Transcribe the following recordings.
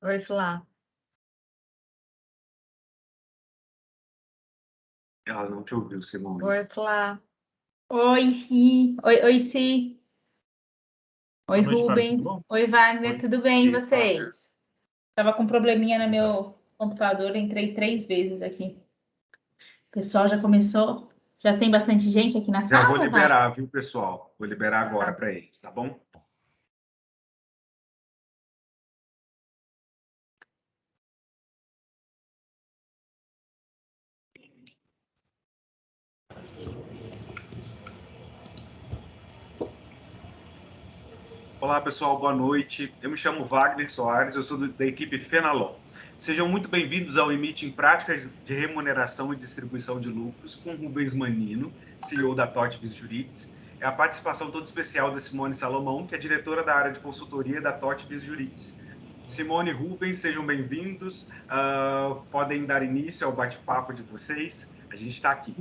Oi, Flá. Ela não te ouviu, Simone. Oi, Flá. Oi, Si. Oi, Si. Oi, Boa noite, Fábio, tudo Rubens. bom? Oi, Wagner, Oi. tudo bem? E E, Wagner? vocês? Tava com um probleminha no meu computador, entrei 3 vezes aqui. O pessoal já começou? Já tem bastante gente aqui na Já vou sala, Wagner? liberar, viu, pessoal? Vou liberar agora para eles, tá bom? Olá, pessoal, boa noite. Eu me chamo Wagner Soares, eu sou da equipe Fenalon. Sejam muito bem-vindos ao E-Meeting Práticas de Remuneração e Distribuição de Lucros com Rubens Manino, CEO da TOTVS Jurídice. É a participação toda especial da Simone Salomão, que é diretora da área de consultoria da TOTVS Jurídice. Simone e Rubens, sejam bem-vindos. Podem dar início ao bate-papo de vocês. A gente está aqui.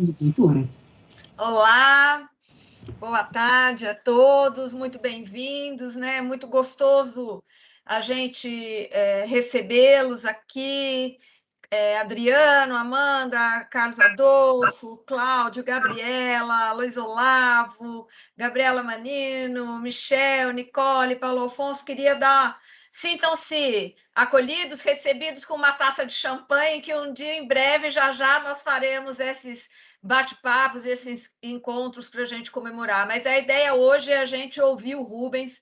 Olá, boa tarde a todos, muito bem-vindos, né? Muito gostoso a gente recebê-los aqui. Adriano, Amanda, Carlos Adolfo, Cláudio, Gabriela, Luiz Olavo, Gabriela Manino, Michel, Nicole, Paulo Afonso, queria dar... Sintam-se acolhidos, recebidos com uma taça de champanhe, que um dia, em breve, já nós faremos esses bate-papos, esses encontros para a gente comemorar. Mas a ideia hoje é a gente ouvir o Rubens,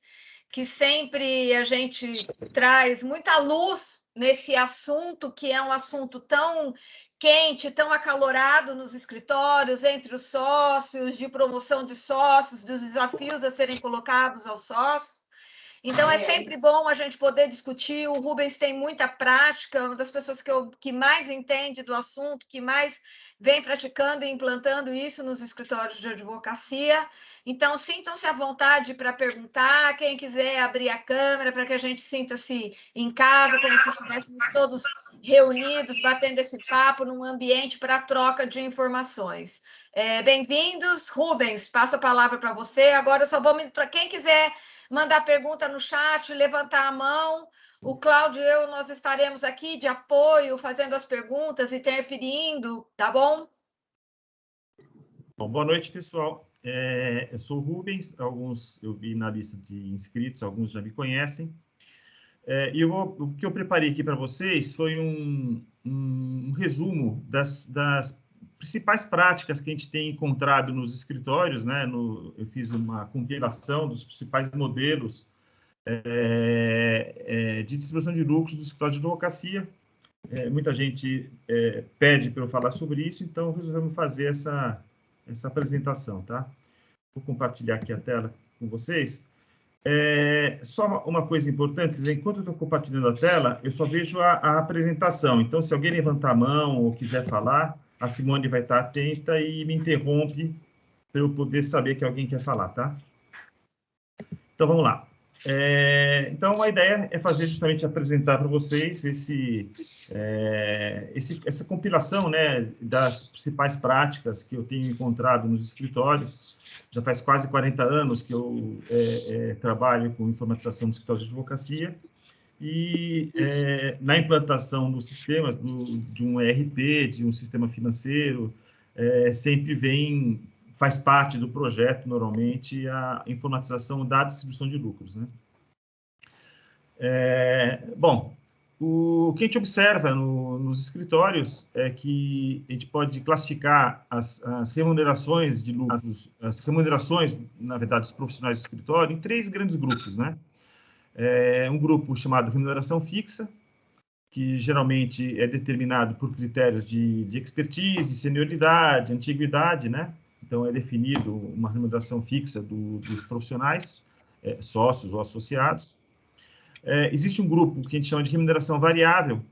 que sempre a gente traz muita luz nesse assunto, que é um assunto tão quente, tão acalorado nos escritórios, entre os sócios, de promoção de sócios, dos desafios a serem colocados aos sócios. Então, é sempre bom a gente poder discutir. O Rubens tem muita prática, uma das pessoas que mais entende do assunto, que mais vem praticando e implantando isso nos escritórios de advocacia. Então, sintam-se à vontade para perguntar. Quem quiser abrir a câmera para que a gente sinta-se em casa, como se estivéssemos todos reunidos, batendo esse papo num ambiente para troca de informações. Bem-vindos. Rubens, passo a palavra para você. Agora eu só vou... Para quem quiser mandar pergunta no chat, levantar a mão. O Cláudio e eu, nós estaremos aqui de apoio, fazendo as perguntas, interferindo, tá bom? Bom, boa noite, pessoal. Eu sou o Rubens, alguns eu vi na lista de inscritos, alguns já me conhecem. O que eu preparei aqui para vocês foi um resumo das principais práticas que a gente tem encontrado nos escritórios, né? Eu fiz uma compilação dos principais modelos de distribuição de lucros do escritório de advocacia. Muita gente pede para eu falar sobre isso, então resolvemos fazer essa apresentação, tá? Vou compartilhar aqui a tela com vocês. Só uma coisa importante, quer dizer, enquanto eu estou compartilhando a tela, eu só vejo a apresentação. Então, se alguém levantar a mão ou quiser falar, a Simone vai estar atenta e me interrompe para eu poder saber que alguém quer falar, tá? Então, vamos lá. Então, a ideia é fazer justamente apresentar para vocês essa compilação, né, das principais práticas que eu tenho encontrado nos escritórios. Já faz quase 40 anos que eu trabalho com informatização de escritórios de advocacia e na implantação dos sistemas, de um ERP, de um sistema financeiro, sempre faz parte do projeto, normalmente, a informatização da distribuição de lucros, né? Bom, o que a gente observa nos escritórios é que a gente pode classificar as remunerações de lucros, as remunerações, na verdade, dos profissionais do escritório, em 3 grandes grupos, né? Um grupo chamado remuneração fixa, que geralmente é determinado por critérios de expertise, senioridade, antiguidade, né? Então, é definido uma remuneração fixa dos profissionais, sócios ou associados. Existe um grupo que a gente chama de remuneração variável,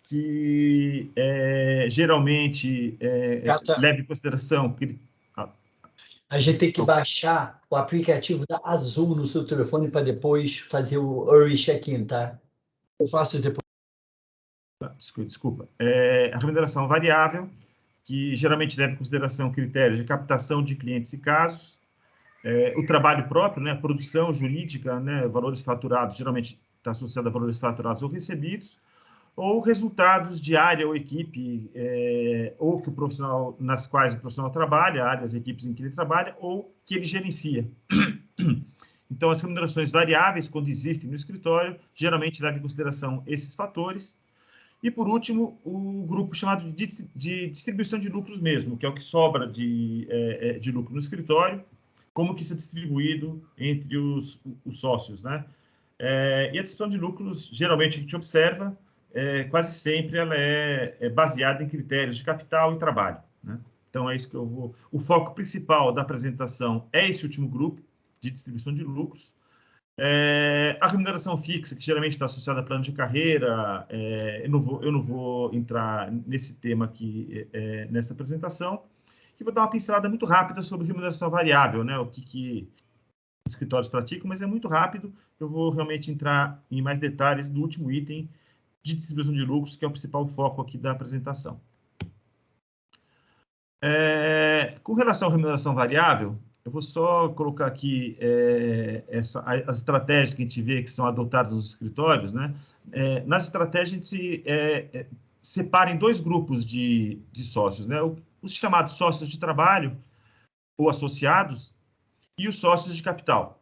que geralmente leva em consideração... A gente tem que baixar o aplicativo da Azul no seu telefone para depois fazer o early check-in, tá? Eu faço isso depois. Desculpa. A remuneração variável, que geralmente leva em consideração critérios de captação de clientes e casos, o trabalho próprio, né, a produção jurídica, né, valores faturados, geralmente está associado a valores faturados ou recebidos, ou resultados de área ou equipe, ou que o profissional, nas quais o profissional trabalha, áreas, equipes em que ele trabalha, ou que ele gerencia. Então, as remunerações variáveis, quando existem no escritório, geralmente levam em consideração esses fatores. E, por último, o grupo chamado de distribuição de lucros mesmo, que é o que sobra de lucro no escritório, como que isso é distribuído entre os sócios, né? E a distribuição de lucros, geralmente, a gente observa, quase sempre ela é baseada em critérios de capital e trabalho, né? Então, é isso que eu vou... O foco principal da apresentação é esse último grupo de distribuição de lucros. A remuneração fixa, que geralmente está associada a plano de carreira, eu não vou entrar nesse tema aqui nessa apresentação, e vou dar uma pincelada muito rápida sobre remuneração variável, né? O que os escritórios praticam, mas é muito rápido. Eu vou realmente entrar em mais detalhes do último item de distribuição de lucros, que é o principal foco aqui da apresentação. Com relação à remuneração variável, eu vou só colocar aqui as estratégias que a gente vê que são adotadas nos escritórios, né? Nas estratégias, a gente se separa em dois grupos de sócios, né? Os chamados sócios de trabalho ou associados e os sócios de capital.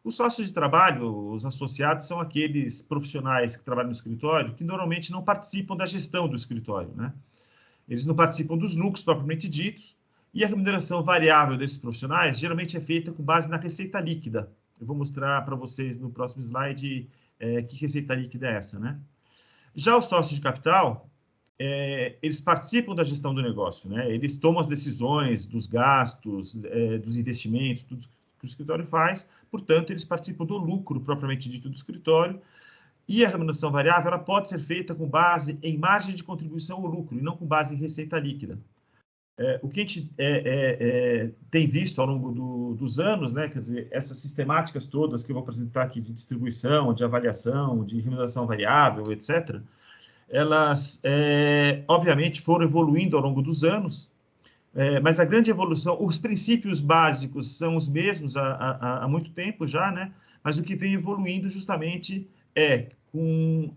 Os sócios de trabalho, os associados, são aqueles profissionais que trabalham no escritório que normalmente não participam da gestão do escritório, né? Eles não participam dos lucros propriamente ditos, e a remuneração variável desses profissionais geralmente é feita com base na receita líquida. Eu vou mostrar para vocês no próximo slide que receita líquida é essa, né? Já os sócios de capital, eles participam da gestão do negócio, né? Eles tomam as decisões dos gastos, dos investimentos, tudo que o escritório faz, portanto, eles participam do lucro propriamente dito do escritório, e a remuneração variável ela pode ser feita com base em margem de contribuição ao lucro, e não com base em receita líquida. O que a gente tem visto ao longo dos anos, né, quer dizer, essas sistemáticas todas que eu vou apresentar aqui de distribuição, de avaliação, de remuneração variável, etc., elas, obviamente, foram evoluindo ao longo dos anos, mas a grande evolução, os princípios básicos são os mesmos há muito tempo já, né, mas o que vem evoluindo justamente com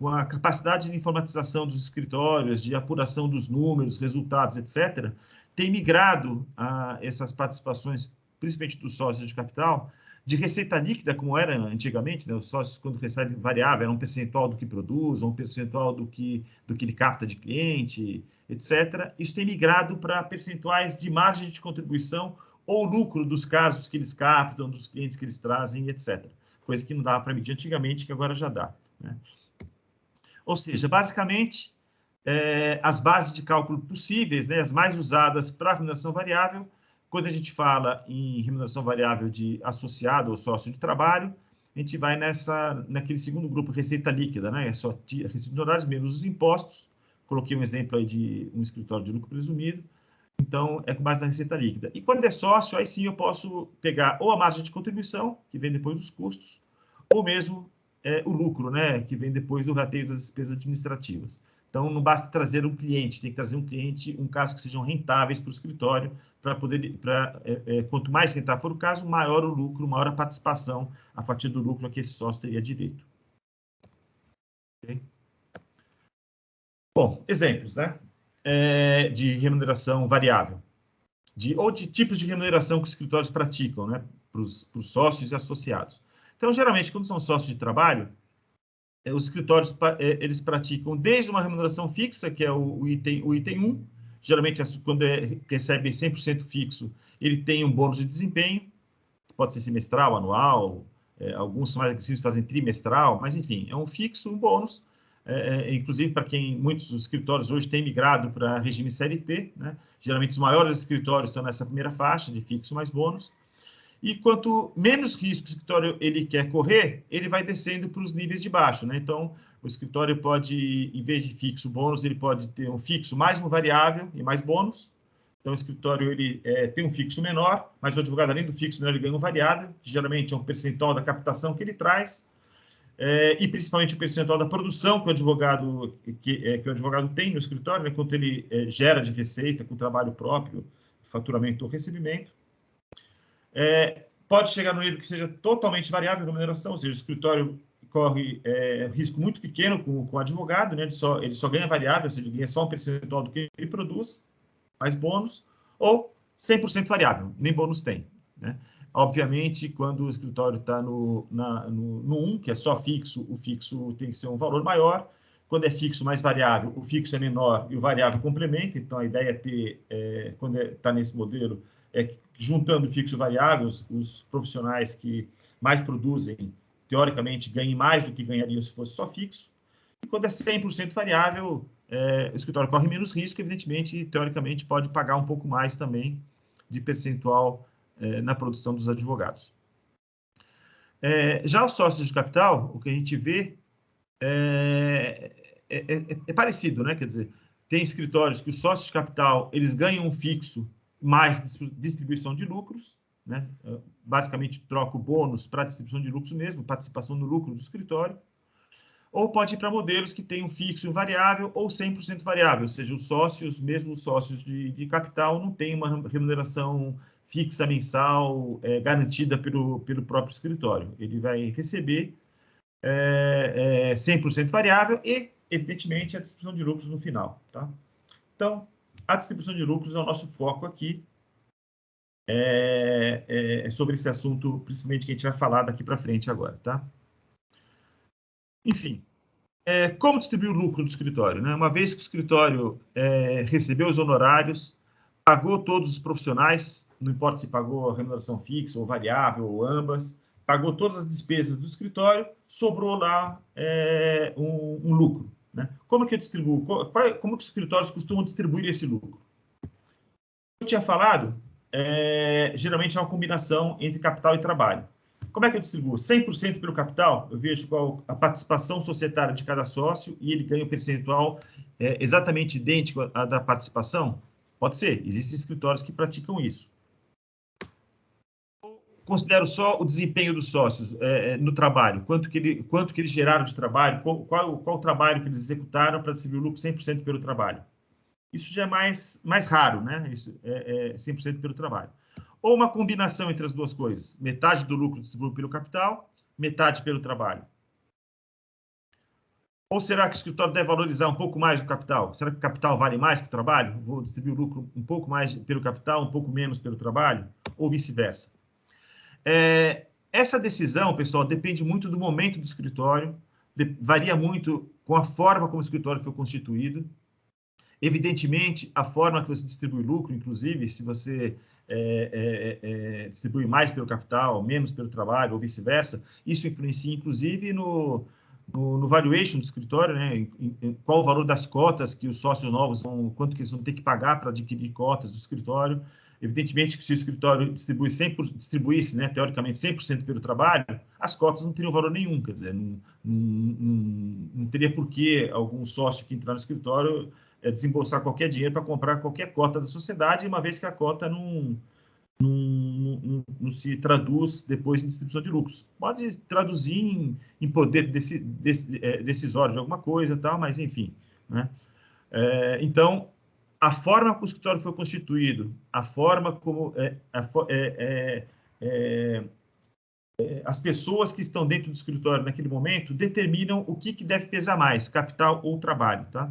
a capacidade de informatização dos escritórios, de apuração dos números, resultados, etc., tem migrado a essas participações, principalmente dos sócios de capital, de receita líquida, como era antigamente, né? Os sócios, quando recebem variável, era um percentual do que produz, um percentual do que ele capta de cliente, etc. Isso tem migrado para percentuais de margem de contribuição ou lucro dos casos que eles captam, dos clientes que eles trazem, etc. Coisa que não dava para medir antigamente, que agora já dá, né? Ou seja, basicamente, as bases de cálculo possíveis, né, as mais usadas para a remuneração variável, quando a gente fala em remuneração variável de associado ou sócio de trabalho, a gente vai naquele segundo grupo, receita líquida, né? É só receita de honorários menos os impostos. Coloquei um exemplo aí de um escritório de lucro presumido. Então, é com base na receita líquida. E quando é sócio, aí sim eu posso pegar ou a margem de contribuição, que vem depois dos custos, ou mesmo o lucro, né, que vem depois do rateio das despesas administrativas. Então, não basta trazer um cliente, tem que trazer um caso que sejam rentáveis para o escritório, quanto mais rentável for o caso, maior o lucro, maior a participação, a fatia do lucro a que esse sócio teria direito. Okay? Bom, exemplos, né, de remuneração variável, ou de tipos de remuneração que os escritórios praticam, né, para os sócios e associados. Então, geralmente, quando são sócios de trabalho, os escritórios eles praticam desde uma remuneração fixa, que é o item 1, geralmente quando recebe 100% fixo, ele tem um bônus de desempenho, que pode ser semestral, anual, alguns são mais agressivos, fazem trimestral, mas enfim, é um fixo, um bônus, inclusive para quem muitos escritórios hoje têm migrado para regime CLT, né? Geralmente os maiores escritórios estão nessa primeira faixa de fixo mais bônus. E quanto menos risco o escritório ele quer correr, ele vai descendo para os níveis de baixo, né? Então, o escritório pode, em vez de fixo bônus, ele pode ter um fixo mais um variável e mais bônus. Então, o escritório ele tem um fixo menor, mas o advogado, além do fixo, ele ganha um variável, que geralmente é um percentual da captação que ele traz, e principalmente o percentual da produção que o advogado tem no escritório, né? Quanto ele gera de receita com trabalho próprio, faturamento ou recebimento. Pode chegar no nível que seja totalmente variável a remuneração, ou seja, o escritório corre risco muito pequeno com o advogado, né? Ele só ganha variável, ou seja, ele ganha só um percentual do que ele produz, mais bônus, ou 100% variável, nem bônus tem, né? Obviamente, quando o escritório está no 1, que é só fixo, o fixo tem que ser um valor maior. Quando é fixo mais variável, o fixo é menor e o variável complementa. Então, a ideia é ter, quando está nesse modelo, juntando fixo e variável, os profissionais que mais produzem, teoricamente, ganhem mais do que ganhariam se fosse só fixo. E quando é 100% variável, o escritório corre menos risco, evidentemente, e teoricamente pode pagar um pouco mais também de percentual na produção dos advogados. Já os sócios de capital, o que a gente vê é parecido, né? Quer dizer, tem escritórios que os sócios de capital eles ganham um fixo mais distribuição de lucros, né? Basicamente troca o bônus para distribuição de lucros mesmo, participação no lucro do escritório. Ou pode ir para modelos que tem um fixo e um variável, ou 100% variável, ou seja, os sócios, mesmo os sócios de capital, não têm uma remuneração fixa mensal garantida pelo próprio escritório. Ele vai receber 100% variável e, evidentemente, a distribuição de lucros no final. Tá? Então, a distribuição de lucros é o nosso foco aqui, sobre esse assunto, principalmente, que a gente vai falar daqui para frente agora. Tá? Enfim, como distribuir o lucro do escritório? Né? Uma vez que o escritório recebeu os honorários, pagou todos os profissionais, não importa se pagou a remuneração fixa ou variável ou ambas, pagou todas as despesas do escritório, sobrou lá um lucro. Né? Como que eu distribuo? Como que os escritórios costumam distribuir esse lucro? Eu tinha falado, geralmente é uma combinação entre capital e trabalho. Como é que eu distribuo? 100% pelo capital, eu vejo qual a participação societária de cada sócio e ele ganha um percentual exatamente idêntico à da participação? Pode ser, existem escritórios que praticam isso. Considero só o desempenho dos sócios no trabalho, quanto que eles geraram de trabalho, qual o trabalho que eles executaram para distribuir o lucro 100% pelo trabalho. Isso já é mais raro, né? Isso é 100% pelo trabalho. Ou uma combinação entre as duas coisas. Metade do lucro distribuído pelo capital, metade pelo trabalho. Ou será que o escritório deve valorizar um pouco mais o capital? Será que o capital vale mais que o trabalho? Vou distribuir o lucro um pouco mais pelo capital, um pouco menos pelo trabalho? Ou vice-versa? Essa decisão, pessoal, depende muito do momento do escritório, varia muito com a forma como o escritório foi constituído. Evidentemente, a forma que você distribui lucro, inclusive, se você distribui mais pelo capital, menos pelo trabalho, ou vice-versa, isso influencia, inclusive, no valuation do escritório, né? Qual o valor das cotas que os sócios novos quanto que eles vão ter que pagar para adquirir cotas do escritório. Evidentemente que se o escritório distribuísse, né, teoricamente, 100% pelo trabalho, as cotas não teriam valor nenhum, quer dizer, não teria por que algum sócio que entrar no escritório desembolsar qualquer dinheiro para comprar qualquer cota da sociedade, uma vez que a cota não se traduz depois em distribuição de lucros. Pode traduzir em poder decisório de alguma coisa, tal, mas enfim. Né? Então, a forma como o escritório foi constituído, a forma como as pessoas que estão dentro do escritório naquele momento determinam o que deve pesar mais, capital ou trabalho. Tá?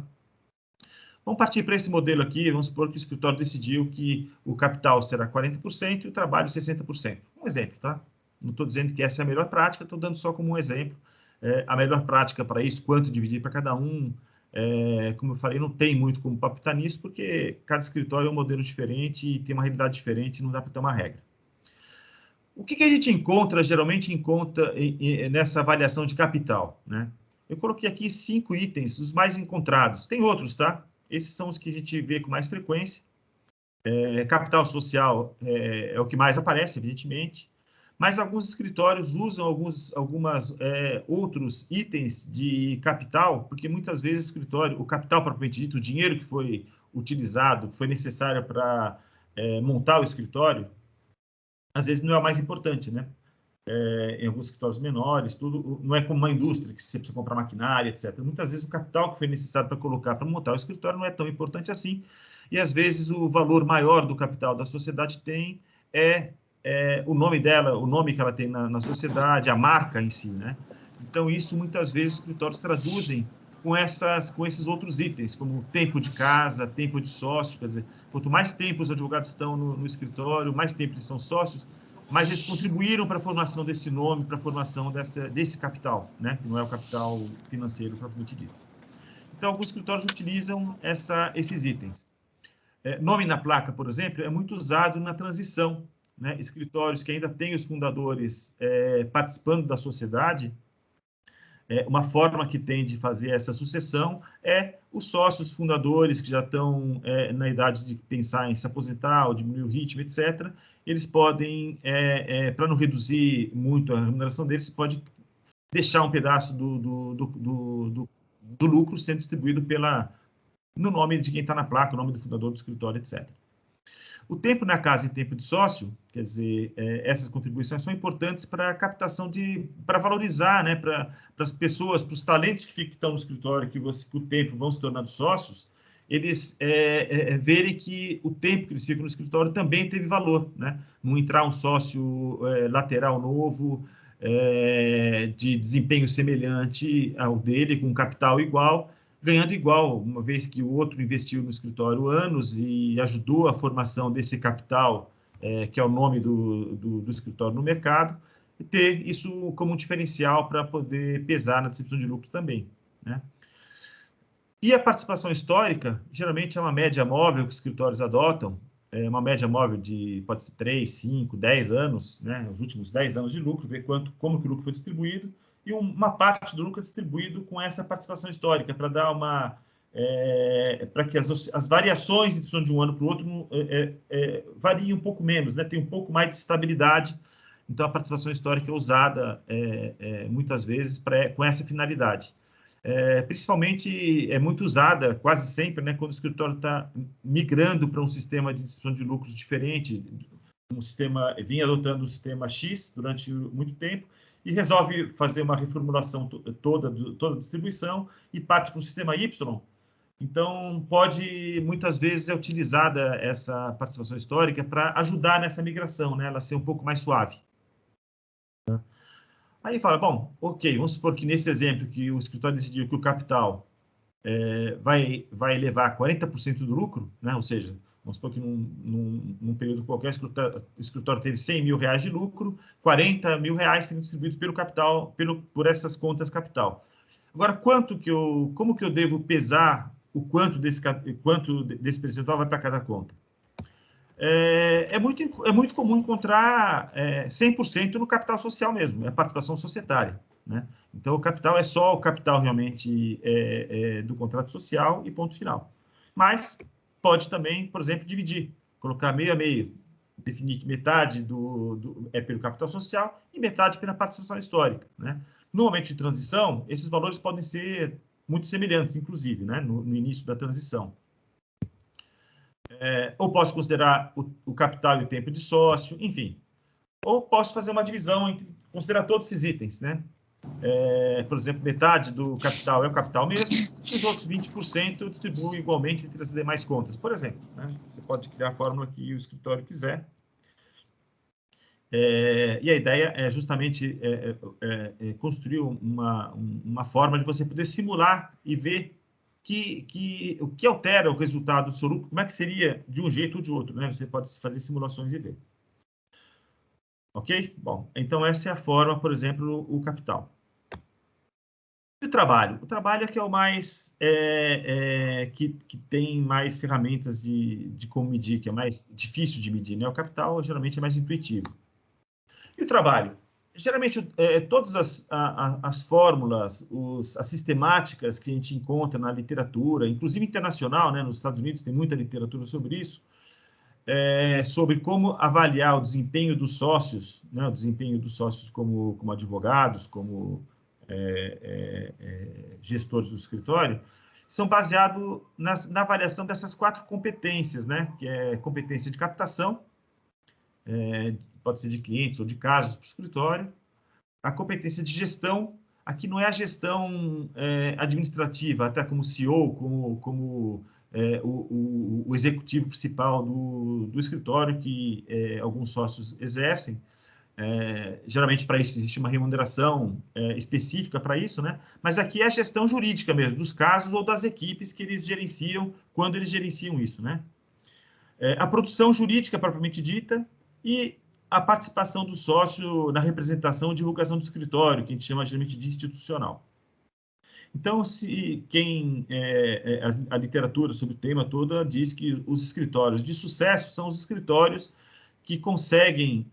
Vamos partir para esse modelo aqui, vamos supor que o escritório decidiu que o capital será 40% e o trabalho 60%. Um exemplo, tá? Não estou dizendo que essa é a melhor prática, estou dando só como um exemplo. A melhor prática para isso, quanto dividir para cada um, como eu falei, não tem muito como palpitar nisso, porque cada escritório é um modelo diferente e tem uma realidade diferente, não dá para ter uma regra. O que a gente encontra, geralmente encontra nessa avaliação de capital, né? Eu coloquei aqui 5 itens, os mais encontrados. Tem outros, tá? Esses são os que a gente vê com mais frequência. Capital social é o que mais aparece, evidentemente. Mas alguns escritórios usam algumas outros itens de capital, porque muitas vezes o capital propriamente dito, o dinheiro que foi utilizado, que foi necessário para montar o escritório, às vezes não é o mais importante, né? Em alguns escritórios menores, tudo não é como uma indústria, que você precisa comprar maquinária, etc. Muitas vezes o capital que foi necessário para montar o escritório não é tão importante assim, e às vezes o valor maior do capital da sociedade o nome dela, o nome que ela tem na sociedade, a marca em si, né? Então, isso muitas vezes os escritórios traduzem com esses outros itens, como tempo de casa, tempo de sócio, quer dizer, quanto mais tempo os advogados estão no escritório, mais tempo eles são sócios, mais eles contribuíram para a formação desse nome, para a formação desse capital, né? Que não é o capital financeiro propriamente dito. Então, alguns escritórios utilizam esses itens. Nome na placa, por exemplo, é muito usado na transição, né? Escritórios que ainda têm os fundadores participando da sociedade, uma forma que tem de fazer essa sucessão é os sócios fundadores que já estão na idade de pensar em se aposentar ou diminuir o ritmo, etc. Eles podem, para não reduzir muito a remuneração deles, pode deixar um pedaço do lucro sendo distribuído no nome de quem está na placa, o nome do fundador do escritório, etc. O tempo na casa e tempo de sócio, quer dizer, essas contribuições são importantes para a captação para valorizar, né, para as pessoas, para os talentos que estão no escritório, que com o tempo vão se tornando sócios, eles verem que o tempo que eles ficam no escritório também teve valor, né? Não entrar um sócio lateral novo, de desempenho semelhante ao dele, com capital igual, ganhando igual, uma vez que o outro investiu no escritório anos e ajudou a formação desse capital, que é o nome do escritório no mercado, e ter isso como um diferencial para poder pesar na distribuição de lucro também, né? E a participação histórica, geralmente é uma média móvel que os escritórios adotam, uma média móvel de, pode ser 3, 5, 10 anos, né? Os últimos 10 anos de lucro, ver como que o lucro foi distribuído, e uma parte do lucro é distribuído com essa participação histórica, para dar para que as variações de distribuição de um ano para o outro variem um pouco menos, né? Tem um pouco mais de estabilidade. Então, a participação histórica é usada muitas vezes com essa finalidade. Principalmente é muito usada, quase sempre, né, quando o escritório está migrando para um sistema de distribuição de lucros diferente, vinha adotando o sistema X durante muito tempo, e resolve fazer uma reformulação toda a distribuição e parte para o sistema Y. Então, muitas vezes, é utilizada essa participação histórica para ajudar nessa migração, né, ela ser um pouco mais suave. Aí fala, bom, ok, vamos supor que nesse exemplo que o escritório decidiu que o capital vai levar 40% do lucro, né? Ou seja, vamos supor que num período qualquer o escritório teve 100 mil reais de lucro, 40 mil reais sendo distribuídos pelo capital, por essas contas capital. Agora, como que eu devo pesar o quanto desse percentual vai para cada conta? É muito comum encontrar 100% no capital social mesmo, é a participação societária, né? Então, o capital é só o capital realmente do contrato social e ponto final. Mas pode também, por exemplo, dividir, colocar meio a meio, definir que metade é pelo capital social e metade pela participação histórica, né? No momento de transição, esses valores podem ser muito semelhantes, inclusive, né? No início da transição. Ou posso considerar o capital e o tempo de sócio, enfim. Ou posso fazer uma divisão considerar todos esses itens, né? Por exemplo, metade do capital é o capital mesmo, e os outros 20% eu distribuo igualmente entre as demais contas, por exemplo, né? Você pode criar a fórmula que o escritório quiser. E a ideia é justamente construir uma forma de você poder simular e ver o que altera o resultado do seu lucro, como é que seria de um jeito ou de outro, né? Você pode fazer simulações e ver. Ok? Bom, então essa é a forma, por exemplo, o capital. E o trabalho? O trabalho é que é o mais, que tem mais ferramentas de como medir, que é mais difícil de medir, né? O capital geralmente é mais intuitivo. E o trabalho? Geralmente, todas as fórmulas, as sistemáticas que a gente encontra na literatura, inclusive internacional, né, nos Estados Unidos tem muita literatura sobre isso, sobre como avaliar o desempenho dos sócios, né, o desempenho dos sócios como advogados, como gestores do escritório, são baseados na avaliação dessas 4 competências, né, que é competência de captação, pode ser de clientes ou de casos para o escritório. A competência de gestão, aqui não é a gestão administrativa, até como CEO, como o executivo principal do escritório, que alguns sócios exercem, Geralmente, para isso, existe uma remuneração específica para isso, né? Mas aqui é a gestão jurídica mesmo, dos casos ou das equipes que eles gerenciam, quando eles gerenciam isso, né? A produção jurídica propriamente dita e a participação do sócio na representação e divulgação do escritório, que a gente chama geralmente de institucional. Então, a literatura sobre o tema toda diz que os escritórios de sucesso são os escritórios que conseguem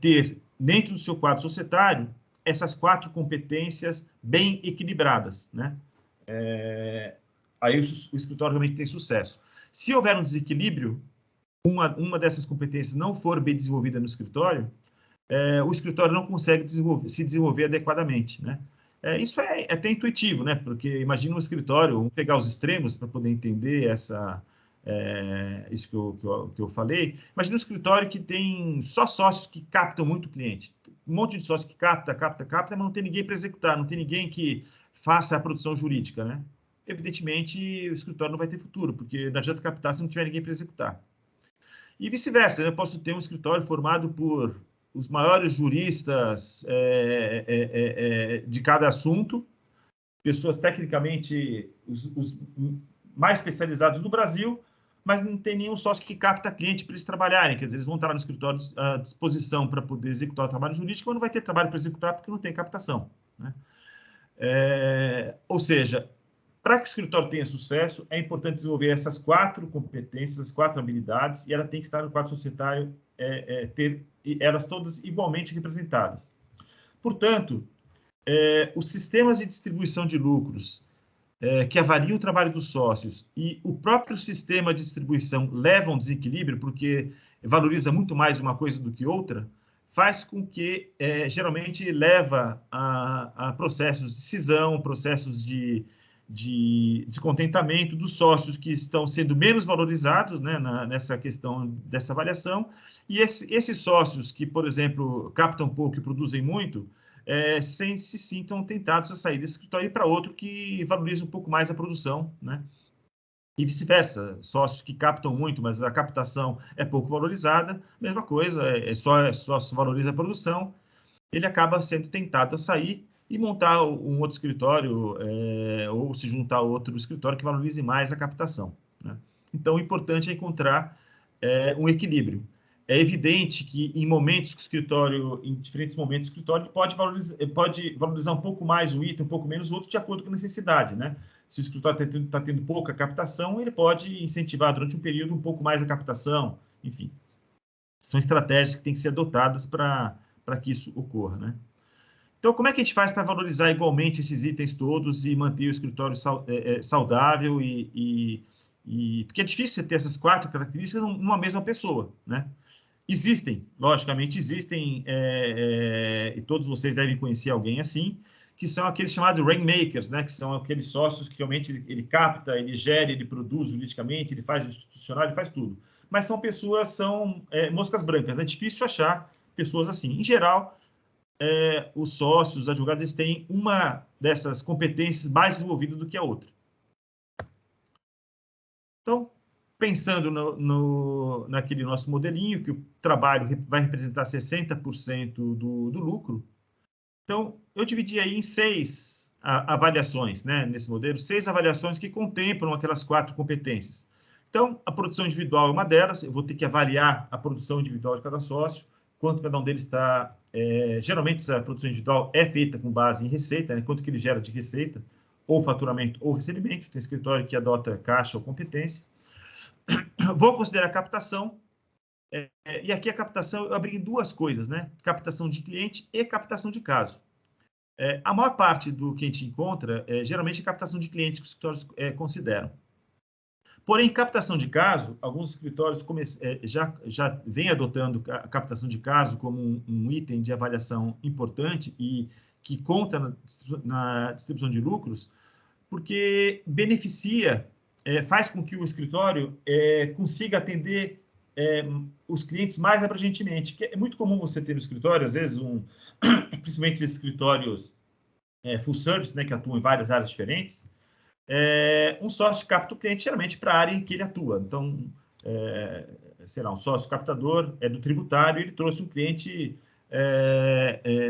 ter, dentro do seu quadro societário, essas 4 competências bem equilibradas, né? Aí o escritório realmente tem sucesso. Se houver um desequilíbrio, uma dessas competências não for bem desenvolvida no escritório, o escritório não consegue se desenvolver adequadamente, né? Isso é até intuitivo, né? Porque imagina um escritório, vamos pegar os extremos para poder entender isso que eu falei. Imagina um escritório que tem só sócios que captam muito cliente. Um monte de sócios que capta, mas não tem ninguém para executar, não tem ninguém que faça a produção jurídica, né? Evidentemente, o escritório não vai ter futuro, porque não adianta captar se não tiver ninguém para executar. E vice-versa, né? Eu posso ter um escritório formado por os maiores juristas de cada assunto, pessoas tecnicamente os mais especializados no Brasil, mas não tem nenhum sócio que capta cliente para eles trabalharem, quer dizer, eles vão estar no escritório à disposição para poder executar o trabalho jurídico, mas não vai ter trabalho para executar porque não tem captação, né? Ou seja, para que o escritório tenha sucesso, é importante desenvolver essas 4 competências, as 4 habilidades, e ela tem que estar no quadro societário, ter elas todas igualmente representadas. Portanto, os sistemas de distribuição de lucros que avaliam o trabalho dos sócios e o próprio sistema de distribuição levam a um desequilíbrio, porque valoriza muito mais uma coisa do que outra, faz com que, geralmente, leva a processos de cisão, processos de descontentamento dos sócios que estão sendo menos valorizados, né, nessa questão dessa avaliação, e esses sócios que, por exemplo, captam pouco e produzem muito, se sintam tentados a sair desse escritório e ir para outro que valoriza um pouco mais a produção, né? E vice-versa, sócios que captam muito, mas a captação é pouco valorizada, mesma coisa, só se valoriza a produção, ele acaba sendo tentado a sair e montar um outro escritório, ou se juntar a outro escritório que valorize mais a captação, né? Então, o importante é encontrar um equilíbrio. É evidente que em diferentes momentos, o escritório pode valorizar um pouco mais um item, um pouco menos o outro, de acordo com a necessidade, né? Se o escritório está tendo pouca captação, ele pode incentivar durante um período um pouco mais a captação, enfim. São estratégias que têm que ser adotadas para que isso ocorra, né? Então, como é que a gente faz para valorizar igualmente esses itens todos e manter o escritório saudável porque é difícil você ter essas 4 características numa mesma pessoa, né? Logicamente existem, e todos vocês devem conhecer alguém assim, que são aqueles chamados rainmakers, né? Que são aqueles sócios que realmente ele capta, ele gera, ele produz juridicamente, ele faz institucional, ele faz tudo. Mas são moscas brancas, é difícil achar pessoas assim. Em geral, os sócios, os advogados, eles têm uma dessas competências mais desenvolvida do que a outra. Então, pensando naquele nosso modelinho, que o trabalho vai representar 60% do lucro, então, eu dividi aí em 6 avaliações, né, nesse modelo, 6 avaliações que contemplam aquelas 4 competências. Então, a produção individual é uma delas, eu vou ter que avaliar a produção individual de cada sócio, quanto cada um deles está... geralmente, essa produção individual é feita com base em receita, né, quanto que ele gera de receita, ou faturamento ou recebimento, tem escritório que adota caixa ou competência. Vou considerar a captação, e aqui a captação eu abri em 2 coisas, né? Captação de cliente e captação de caso. A maior parte do que a gente encontra geralmente é captação de cliente que os escritórios consideram. Porém, captação de caso, alguns escritórios já vêm adotando a captação de caso como um item de avaliação importante e que conta na distribuição de lucros, porque beneficia, faz com que o escritório consiga atender os clientes mais abrangentemente. Que é muito comum você ter no escritório, às vezes, principalmente escritórios full service, né, que atuam em várias áreas diferentes, um sócio capta o cliente geralmente para a área em que ele atua. Então, sei lá, um sócio captador é do tributário, ele trouxe um cliente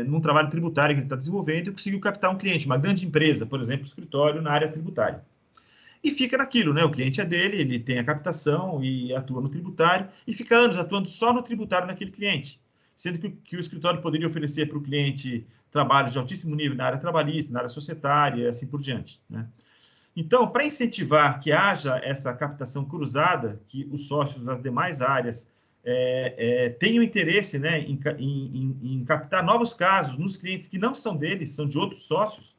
num trabalho tributário que ele está desenvolvendo e conseguiu captar um cliente, uma grande empresa, por exemplo, escritório na área tributária. E fica naquilo, né? O cliente é dele, ele tem a captação e atua no tributário, e fica anos atuando só no tributário naquele cliente, sendo que o escritório poderia oferecer para o cliente trabalhos de altíssimo nível na área trabalhista, na área societária e assim por diante, né? Então, para incentivar que haja essa captação cruzada, que os sócios das demais áreas tenham interesse, né, em captar novos casos nos clientes que não são deles, são de outros sócios,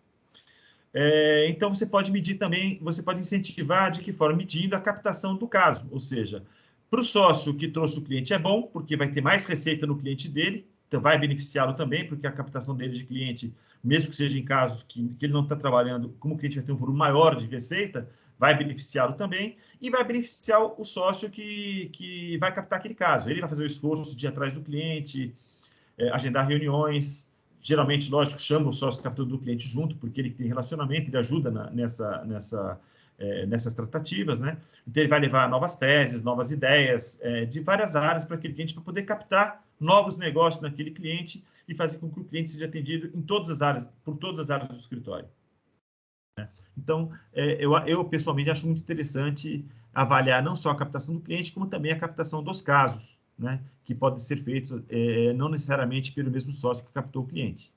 então você pode medir também, você pode incentivar de que forma? Medindo a captação do caso, ou seja, para o sócio que trouxe o cliente é bom, porque vai ter mais receita no cliente dele, então vai beneficiá-lo também, porque a captação dele de cliente, mesmo que seja em casos que ele não está trabalhando, como o cliente vai ter um volume maior de receita, vai beneficiá-lo também, e vai beneficiar o sócio que vai captar aquele caso. Ele vai fazer o esforço de ir atrás do cliente, agendar reuniões, geralmente, lógico, chama o sócio captador do cliente junto, porque ele tem relacionamento, ele ajuda nessas tratativas, né? Então, ele vai levar novas teses, novas ideias de várias áreas para aquele cliente, para poder captar novos negócios naquele cliente e fazer com que o cliente seja atendido em todas as áreas, por todas as áreas do escritório. Então, eu pessoalmente acho muito interessante avaliar não só a captação do cliente, como também a captação dos casos, né, que podem ser feitos não necessariamente pelo mesmo sócio que captou o cliente.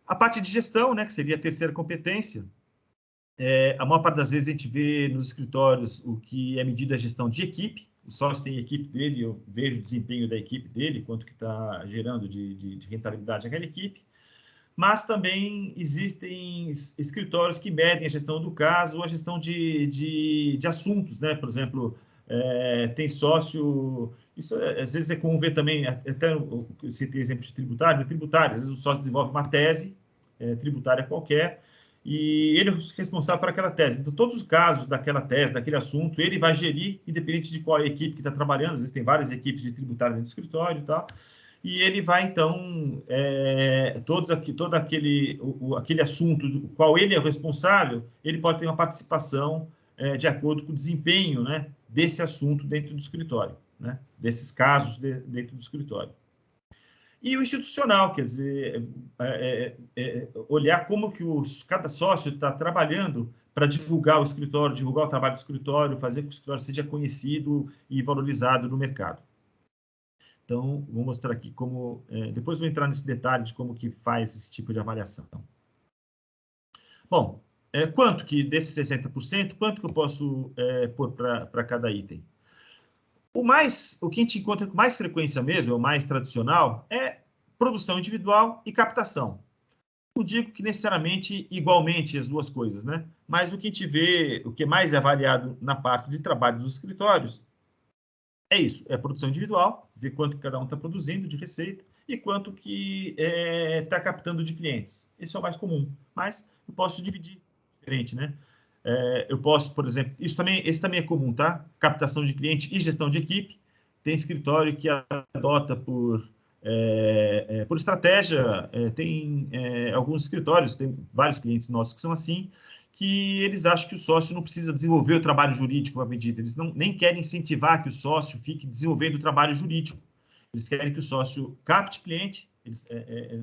A parte de gestão, né, que seria a terceira competência, a maior parte das vezes a gente vê nos escritórios o que é medida a gestão de equipe, o sócio tem a equipe dele, eu vejo o desempenho da equipe dele, quanto que está gerando de rentabilidade aquela equipe, mas também existem escritórios que medem a gestão do caso ou a gestão de assuntos, né? Por exemplo, tem sócio... Isso às vezes é comum ver também, até você tem exemplo de tributário, às vezes o sócio desenvolve uma tese tributária qualquer e ele é responsável por aquela tese. Então, todos os casos daquela tese, daquele assunto, ele vai gerir, independente de qual equipe que está trabalhando, às vezes tem várias equipes de tributário dentro do escritório e tal, e ele vai, então, todo aquele assunto do qual ele é o responsável, ele pode ter uma participação de acordo com o desempenho, né, desse assunto dentro do escritório, né, desses casos dentro do escritório. E o institucional, quer dizer, olhar como que cada sócio está trabalhando para divulgar o escritório, divulgar o trabalho do escritório, fazer com que o escritório seja conhecido e valorizado no mercado. Então, vou mostrar aqui como... depois vou entrar nesse detalhe de como que faz esse tipo de avaliação. Bom, quanto que desses 60%, quanto que eu posso pôr para cada item? O que a gente encontra com mais frequência mesmo, o mais tradicional, é produção individual e captação. Não digo que necessariamente igualmente as duas coisas, né? Mas o que a gente vê, o que mais é avaliado na parte de trabalho dos escritórios, é isso, é produção individual, ver quanto que cada um está produzindo de receita e quanto que está captando de clientes. Isso é o mais comum, mas eu posso dividir diferente, né? Eu posso, por exemplo, esse também é comum, tá? Captação de cliente e gestão de equipe. Tem escritório que adota por estratégia, tem alguns escritórios, tem vários clientes nossos que são assim, que eles acham que o sócio não precisa desenvolver o trabalho jurídico à medida. Eles nem querem incentivar que o sócio fique desenvolvendo o trabalho jurídico. Eles querem que o sócio capte cliente,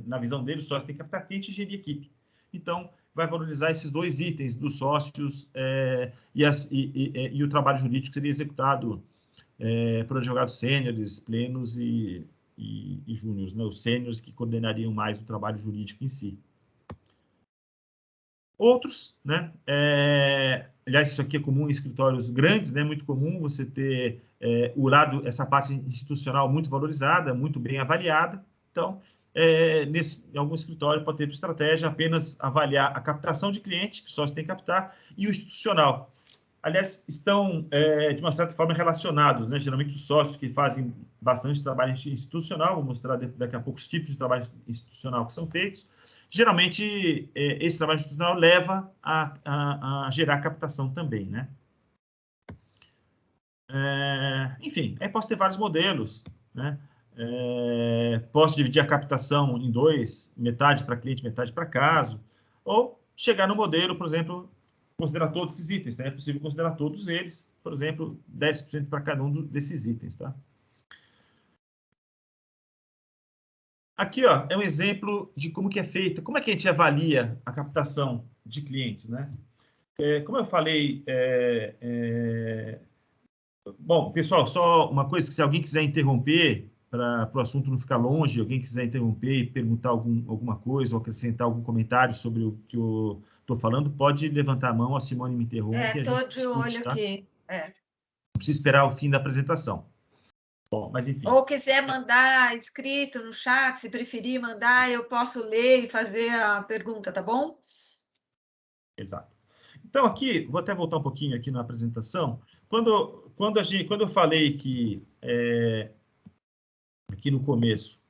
na visão deles, o sócio tem que captar cliente e gerir equipe. Então, vai valorizar esses dois itens dos sócios e o trabalho jurídico seria executado por advogados sêniores, plenos e júniores, né? Os sêniores que coordenariam mais o trabalho jurídico em si. Outros, né? Aliás, isso aqui é comum em escritórios grandes, né? Muito comum você ter essa parte institucional muito valorizada, muito bem avaliada. Então, em algum escritório pode ter por estratégia apenas avaliar a captação de cliente, que só se tem que captar, e o institucional. Aliás, estão, de uma certa forma, relacionados, né? Geralmente, os sócios que fazem bastante trabalho institucional, vou mostrar daqui a pouco os tipos de trabalho institucional que são feitos. Geralmente, esse trabalho institucional leva a gerar captação também, né? Enfim, aí posso ter vários modelos, né? Posso dividir a captação em dois, metade para cliente, metade para caso, ou chegar no modelo, por exemplo, considerar todos esses itens, né? É possível considerar todos eles, por exemplo, 10% para cada um desses itens, tá? Aqui, ó, é um exemplo de como que é feita, como é que a gente avalia a captação de clientes, né? Como eu falei, bom, pessoal, só uma coisa, que se alguém quiser interromper, para o assunto não ficar longe, alguém quiser interromper e perguntar alguma coisa ou acrescentar algum comentário sobre o que eu estou falando, pode levantar a mão, a Simone me interrompe e a gente Estou de discute, olho tá? aqui. Não precisa esperar o fim da apresentação. Bom, mas enfim. Ou quiser mandar escrito no chat, se preferir mandar, eu posso ler e fazer a pergunta, tá bom? Exato. Então, aqui, vou até voltar um pouquinho aqui na apresentação. Quando eu falei que, aqui no começo,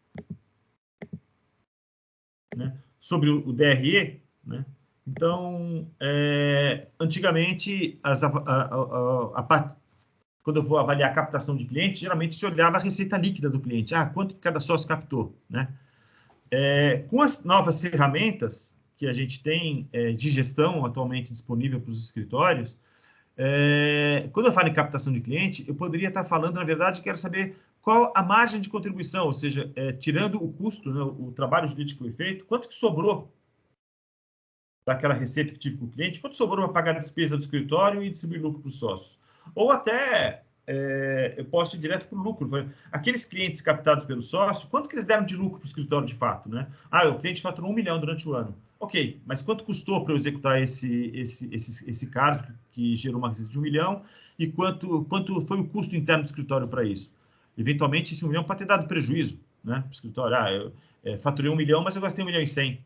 né, sobre o DRE, né, então, antigamente, quando eu vou avaliar a captação de cliente, geralmente se olhava a receita líquida do cliente. Quanto que cada sócio captou, né? Com as novas ferramentas que a gente tem de gestão atualmente disponível para os escritórios, quando eu falo em captação de cliente, eu poderia estar falando, na verdade, quero saber qual a margem de contribuição, ou seja, tirando o custo, né, o trabalho jurídico que foi feito, quanto que sobrou daquela receita que tive com o cliente, quanto sobrou para pagar a despesa do escritório e distribuir lucro para os sócios. Ou até eu posso ir direto para o lucro. Aqueles clientes captados pelo sócio, quanto que eles deram de lucro para o escritório de fato, né? O cliente faturou 1 milhão durante o ano. Ok, mas quanto custou para eu executar esse caso que gerou uma receita de 1 milhão e quanto foi o custo interno do escritório para isso? Eventualmente, esse 1 milhão pode ter dado prejuízo, né, para o escritório. Eu faturei 1 milhão, mas eu gastei 1 milhão e 100.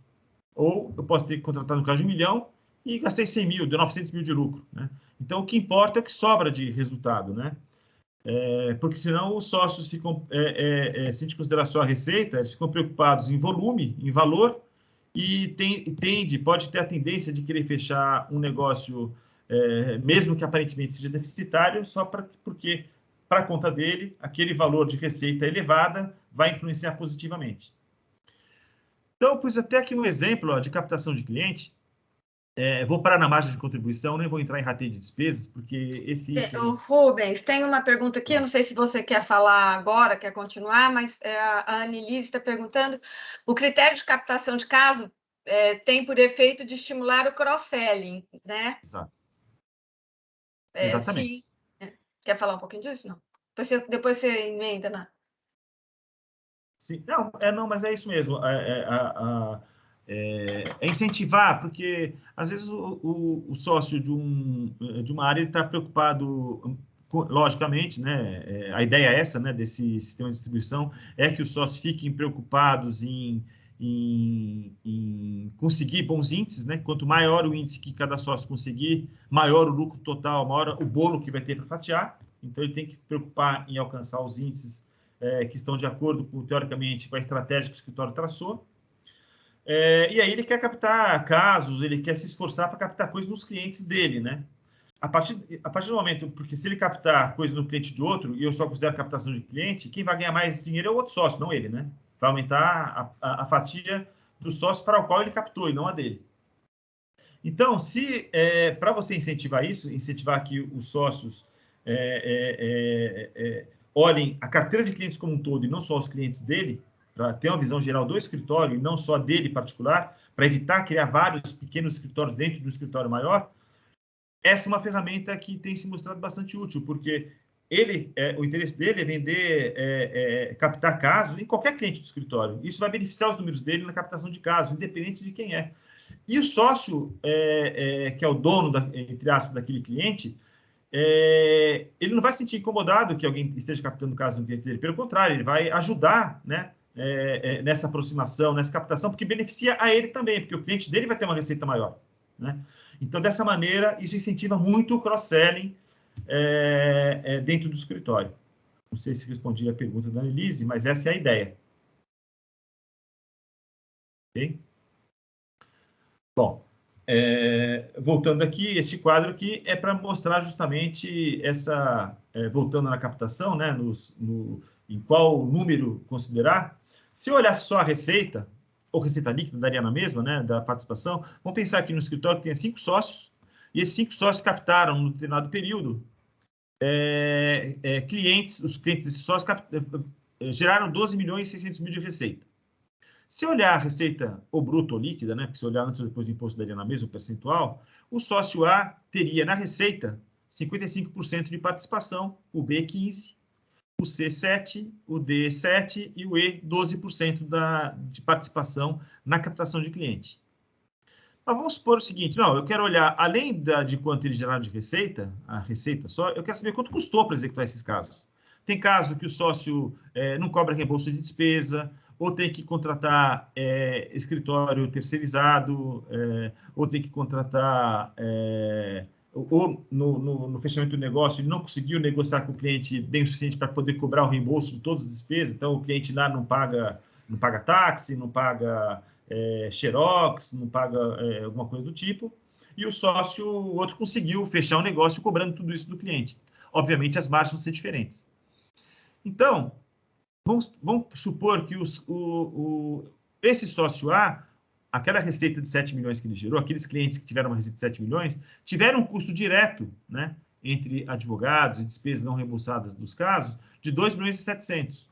Ou eu posso ter contratado no caso de 1 milhão e gastei 100 mil, deu 900 mil de lucro, né? Então, o que importa é o que sobra de resultado, né? Porque senão os sócios ficam, se a gente considerar só a receita, eles ficam preocupados em volume, em valor, e pode ter a tendência de querer fechar um negócio, mesmo que aparentemente seja deficitário, só porque, para a conta dele, aquele valor de receita elevada vai influenciar positivamente. Então, eu pus até aqui um exemplo de captação de cliente. Vou parar na margem de contribuição, nem vou entrar em rateio de despesas, porque esse item... Rubens, tem uma pergunta aqui, eu não sei se você quer falar agora, quer continuar, mas a Annelise está perguntando, o critério de captação de caso tem por efeito de estimular o cross-selling, né? Exato. Exatamente. Sim. Quer falar um pouquinho disso? Não. Depois você emenda, né? Sim, não, mas é isso mesmo. Incentivar, porque às vezes o sócio de uma área está preocupado, logicamente, né? A ideia é essa, né, desse sistema de distribuição, é que os sócios fiquem preocupados em conseguir bons índices, né? Quanto maior o índice que cada sócio conseguir, maior o lucro total, maior o bolo que vai ter para fatiar. Então, ele tem que se preocupar em alcançar os índices que estão de acordo, teoricamente, com a estratégia que o escritório traçou. E aí ele quer captar casos, ele quer se esforçar para captar coisas nos clientes dele, né? A partir do momento, porque se ele captar coisa no cliente de outro, e eu só considero captação de cliente, quem vai ganhar mais dinheiro é o outro sócio, não ele, né? Vai aumentar a fatia do sócio para o qual ele captou, e não a dele. Então, para você incentivar isso, incentivar que os sócios olhem a carteira de clientes como um todo e não só os clientes dele, para ter uma visão geral do escritório e não só dele em particular, para evitar criar vários pequenos escritórios dentro do escritório maior, essa é uma ferramenta que tem se mostrado bastante útil, porque o interesse dele é vender, captar casos em qualquer cliente do escritório. Isso vai beneficiar os números dele na captação de casos, independente de quem é. E o sócio, que é o dono, entre aspas, daquele cliente, ele não vai se sentir incomodado que alguém esteja captando casos no cliente dele. Pelo contrário, ele vai ajudar, né, nessa aproximação, nessa captação, porque beneficia a ele também, porque o cliente dele vai ter uma receita maior, né? Então, dessa maneira, isso incentiva muito o cross-selling dentro do escritório. Não sei se respondi a pergunta da Annelise, mas essa é a ideia. Ok? Bom, voltando aqui, este quadro aqui é para mostrar justamente voltando na captação, né, em qual número considerar. Se eu olhar só a receita, ou receita líquida, daria na mesma, né, da participação, vamos pensar aqui no escritório que tem 5 sócios, e esses 5 sócios captaram, num determinado período, os clientes desses sócios geraram 12 milhões e 600 mil de receita. Se olhar a receita ou bruta ou líquida, né, porque se olhar antes ou depois do imposto daria na mesma percentual, o sócio A teria na receita 55% de participação, o B 15%, o C 7%, o D 7% e o E 12% de participação na captação de cliente. Mas vamos supor o seguinte, não, eu quero olhar, além de quanto eles geraram de receita, a receita só, eu quero saber quanto custou para executar esses casos. Tem caso que o sócio não cobra reembolso de despesa, ou tem que contratar escritório terceirizado, ou tem que contratar, ou no fechamento do negócio ele não conseguiu negociar com o cliente bem o suficiente para poder cobrar o reembolso de todas as despesas, então o cliente lá não paga táxi, não paga xerox, não paga alguma coisa do tipo, e o outro conseguiu fechar o negócio cobrando tudo isso do cliente. Obviamente, as margens vão ser diferentes. Então, vamos supor que esse sócio A, aquela receita de 7 milhões que ele gerou, aqueles clientes que tiveram uma receita de 7 milhões, tiveram um custo direto, né, entre advogados e despesas não reembolsadas dos casos, de 2 milhões e 700.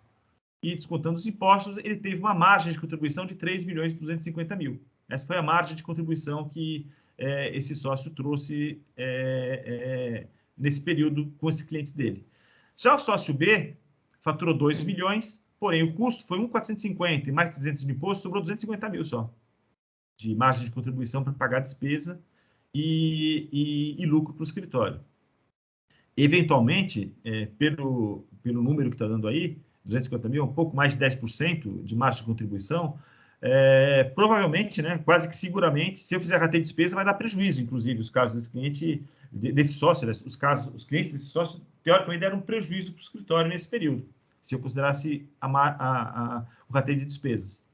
E descontando os impostos, ele teve uma margem de contribuição de 3 milhões e 250 mil. Essa foi a margem de contribuição que esse sócio trouxe nesse período com esses clientes dele. Já o sócio B faturou 2 milhões, porém o custo foi 1.450 e mais 300 de imposto, sobrou 250 mil só, de margem de contribuição para pagar despesa e lucro para o escritório. Eventualmente, pelo número que está dando aí, 250 mil, um pouco mais de 10% de margem de contribuição, provavelmente, né, quase que seguramente, se eu fizer rateio de despesa, vai dar prejuízo, inclusive, os casos desse cliente, desse sócio, né, os clientes desse sócio, teoricamente, deram um prejuízo para o escritório nesse período, se eu considerasse o rateio de despesas.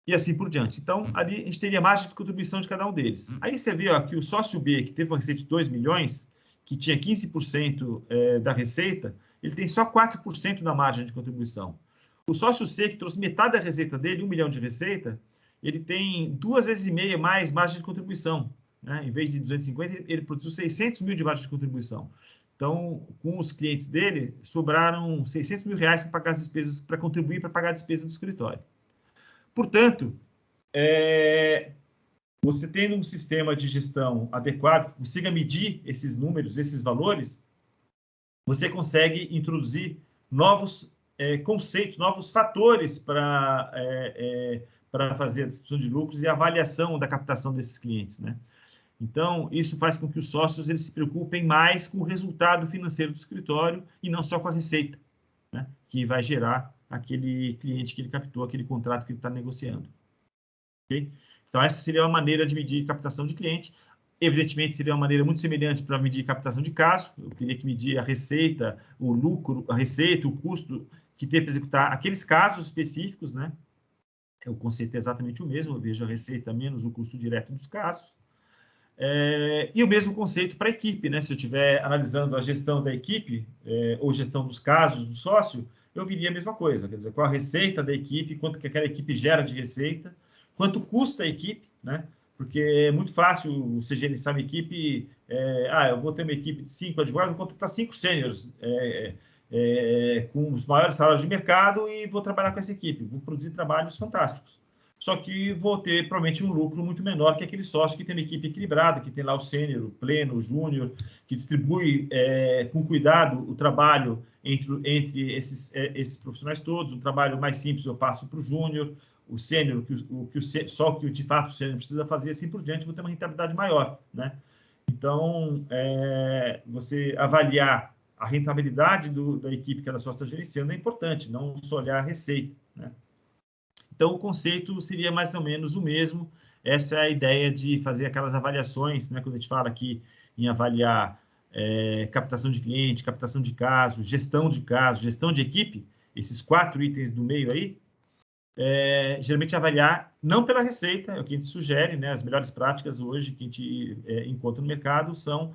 E assim por diante. Então, ali a gente teria margem de contribuição de cada um deles. Aí você vê ó, que o sócio B, que teve uma receita de 2 milhões, que tinha 15% da receita, ele tem só 4% da margem de contribuição. O sócio C, que trouxe metade da receita dele, 1 milhão de receita, ele tem 2,5 vezes mais margem de contribuição. Né? Em vez de 250, ele produziu 600 mil de margem de contribuição. Então, com os clientes dele, sobraram 600 mil reais para pagar as despesas, para contribuir para pagar a despesa do escritório. Portanto, você tendo um sistema de gestão adequado, que consiga medir esses números, esses valores, você consegue introduzir novos conceitos, novos fatores para fazer a distribuição de lucros e a avaliação da captação desses clientes, né? Então, isso faz com que os sócios eles se preocupem mais com o resultado financeiro do escritório e não só com a receita, né, que vai gerar aquele cliente que ele captou, aquele contrato que ele está negociando. Okay? Então, essa seria uma maneira de medir captação de cliente. Evidentemente, seria uma maneira muito semelhante para medir captação de caso. Eu teria que medir a receita, o lucro, a receita, o custo que tem para executar aqueles casos específicos, né? O conceito é exatamente o mesmo, eu vejo a receita menos o custo direto dos casos. E o mesmo conceito para a equipe, né? Se eu estiver analisando a gestão da equipe ou gestão dos casos do sócio, eu viria a mesma coisa, quer dizer, qual a receita da equipe, quanto que aquela equipe gera de receita, quanto custa a equipe, né? Porque é muito fácil você gerenciar uma equipe, eu vou ter uma equipe de 5 advogados, vou contratar 5 sêniores com os maiores salários de mercado e vou trabalhar com essa equipe, vou produzir trabalhos fantásticos. Só que vou ter, provavelmente, um lucro muito menor que aquele sócio que tem uma equipe equilibrada, que tem lá o sênior, o pleno, o júnior, que distribui com cuidado o trabalho entre esses profissionais todos. Um trabalho mais simples eu passo para o júnior, o sênior, só o que de fato o sênior precisa fazer, assim por diante, vou ter uma rentabilidade maior, né? Então, você avaliar a rentabilidade da equipe que ela só está gerenciando é importante, não só olhar a receita, né? Então, o conceito seria mais ou menos o mesmo. Essa é a ideia de fazer aquelas avaliações, né? Quando a gente fala aqui em avaliar captação de cliente, captação de caso, gestão de equipe, esses 4 itens do meio aí, geralmente avaliar não pela receita, é o que a gente sugere, né? As melhores práticas hoje que a gente encontra no mercado são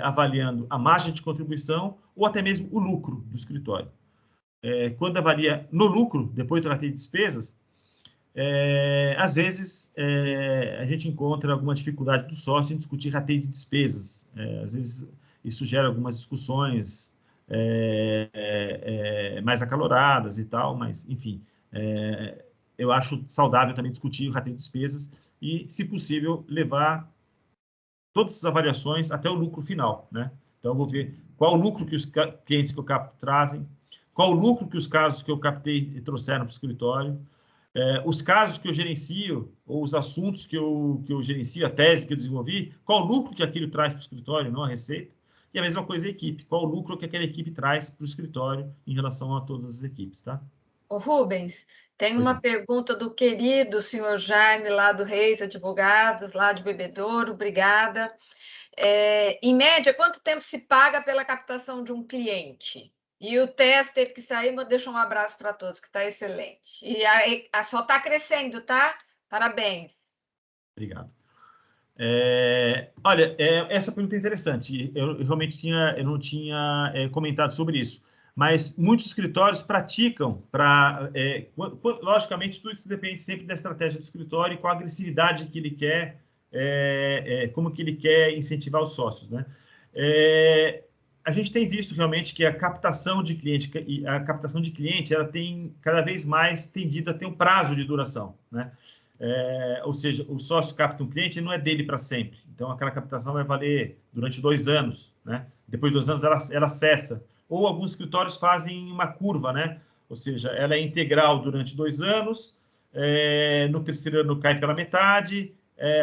avaliando a margem de contribuição ou até mesmo o lucro do escritório. Quando avalia no lucro, depois do rateio de despesas, às vezes a gente encontra alguma dificuldade do sócio em discutir rateio de despesas. Às vezes isso gera algumas discussões mais acaloradas e tal, mas, enfim, eu acho saudável também discutir o rateio de despesas e, se possível, levar todas essas avaliações até o lucro final, né? Então, eu vou ver qual o lucro que os clientes que eu capto trazem, qual o lucro que os casos que eu captei e trouxeram para o escritório, os casos que eu gerencio, ou os assuntos que eu gerencio, a tese que eu desenvolvi, qual o lucro que aquilo traz para o escritório, não a receita. E a mesma coisa a equipe, qual o lucro que aquela equipe traz para o escritório em relação a todas as equipes, tá? Ô, Rubens, tem Pois uma não. pergunta do querido senhor Jaime, lá do Reis Advogados, lá de Bebedouro, obrigada. Em média, quanto tempo se paga pela captação de um cliente? E o teste teve que sair, mas deixa um abraço para todos, que está excelente. E só está crescendo, tá? Parabéns. Obrigado. Olha, essa pergunta é interessante. Eu realmente não tinha comentado sobre isso. Mas muitos escritórios praticam logicamente, tudo isso depende sempre da estratégia do escritório e com a agressividade que ele quer, como que ele quer incentivar os sócios, né? A gente tem visto realmente que a captação de cliente, ela tem cada vez mais tendido a ter um prazo de duração, né? Ou seja, o sócio capta um cliente e não é dele para sempre. Então, aquela captação vai valer durante 2 anos, né? Depois de 2 anos, ela cessa. Ou alguns escritórios fazem uma curva, né? Ou seja, ela é integral durante 2 anos, no terceiro ano cai pela metade,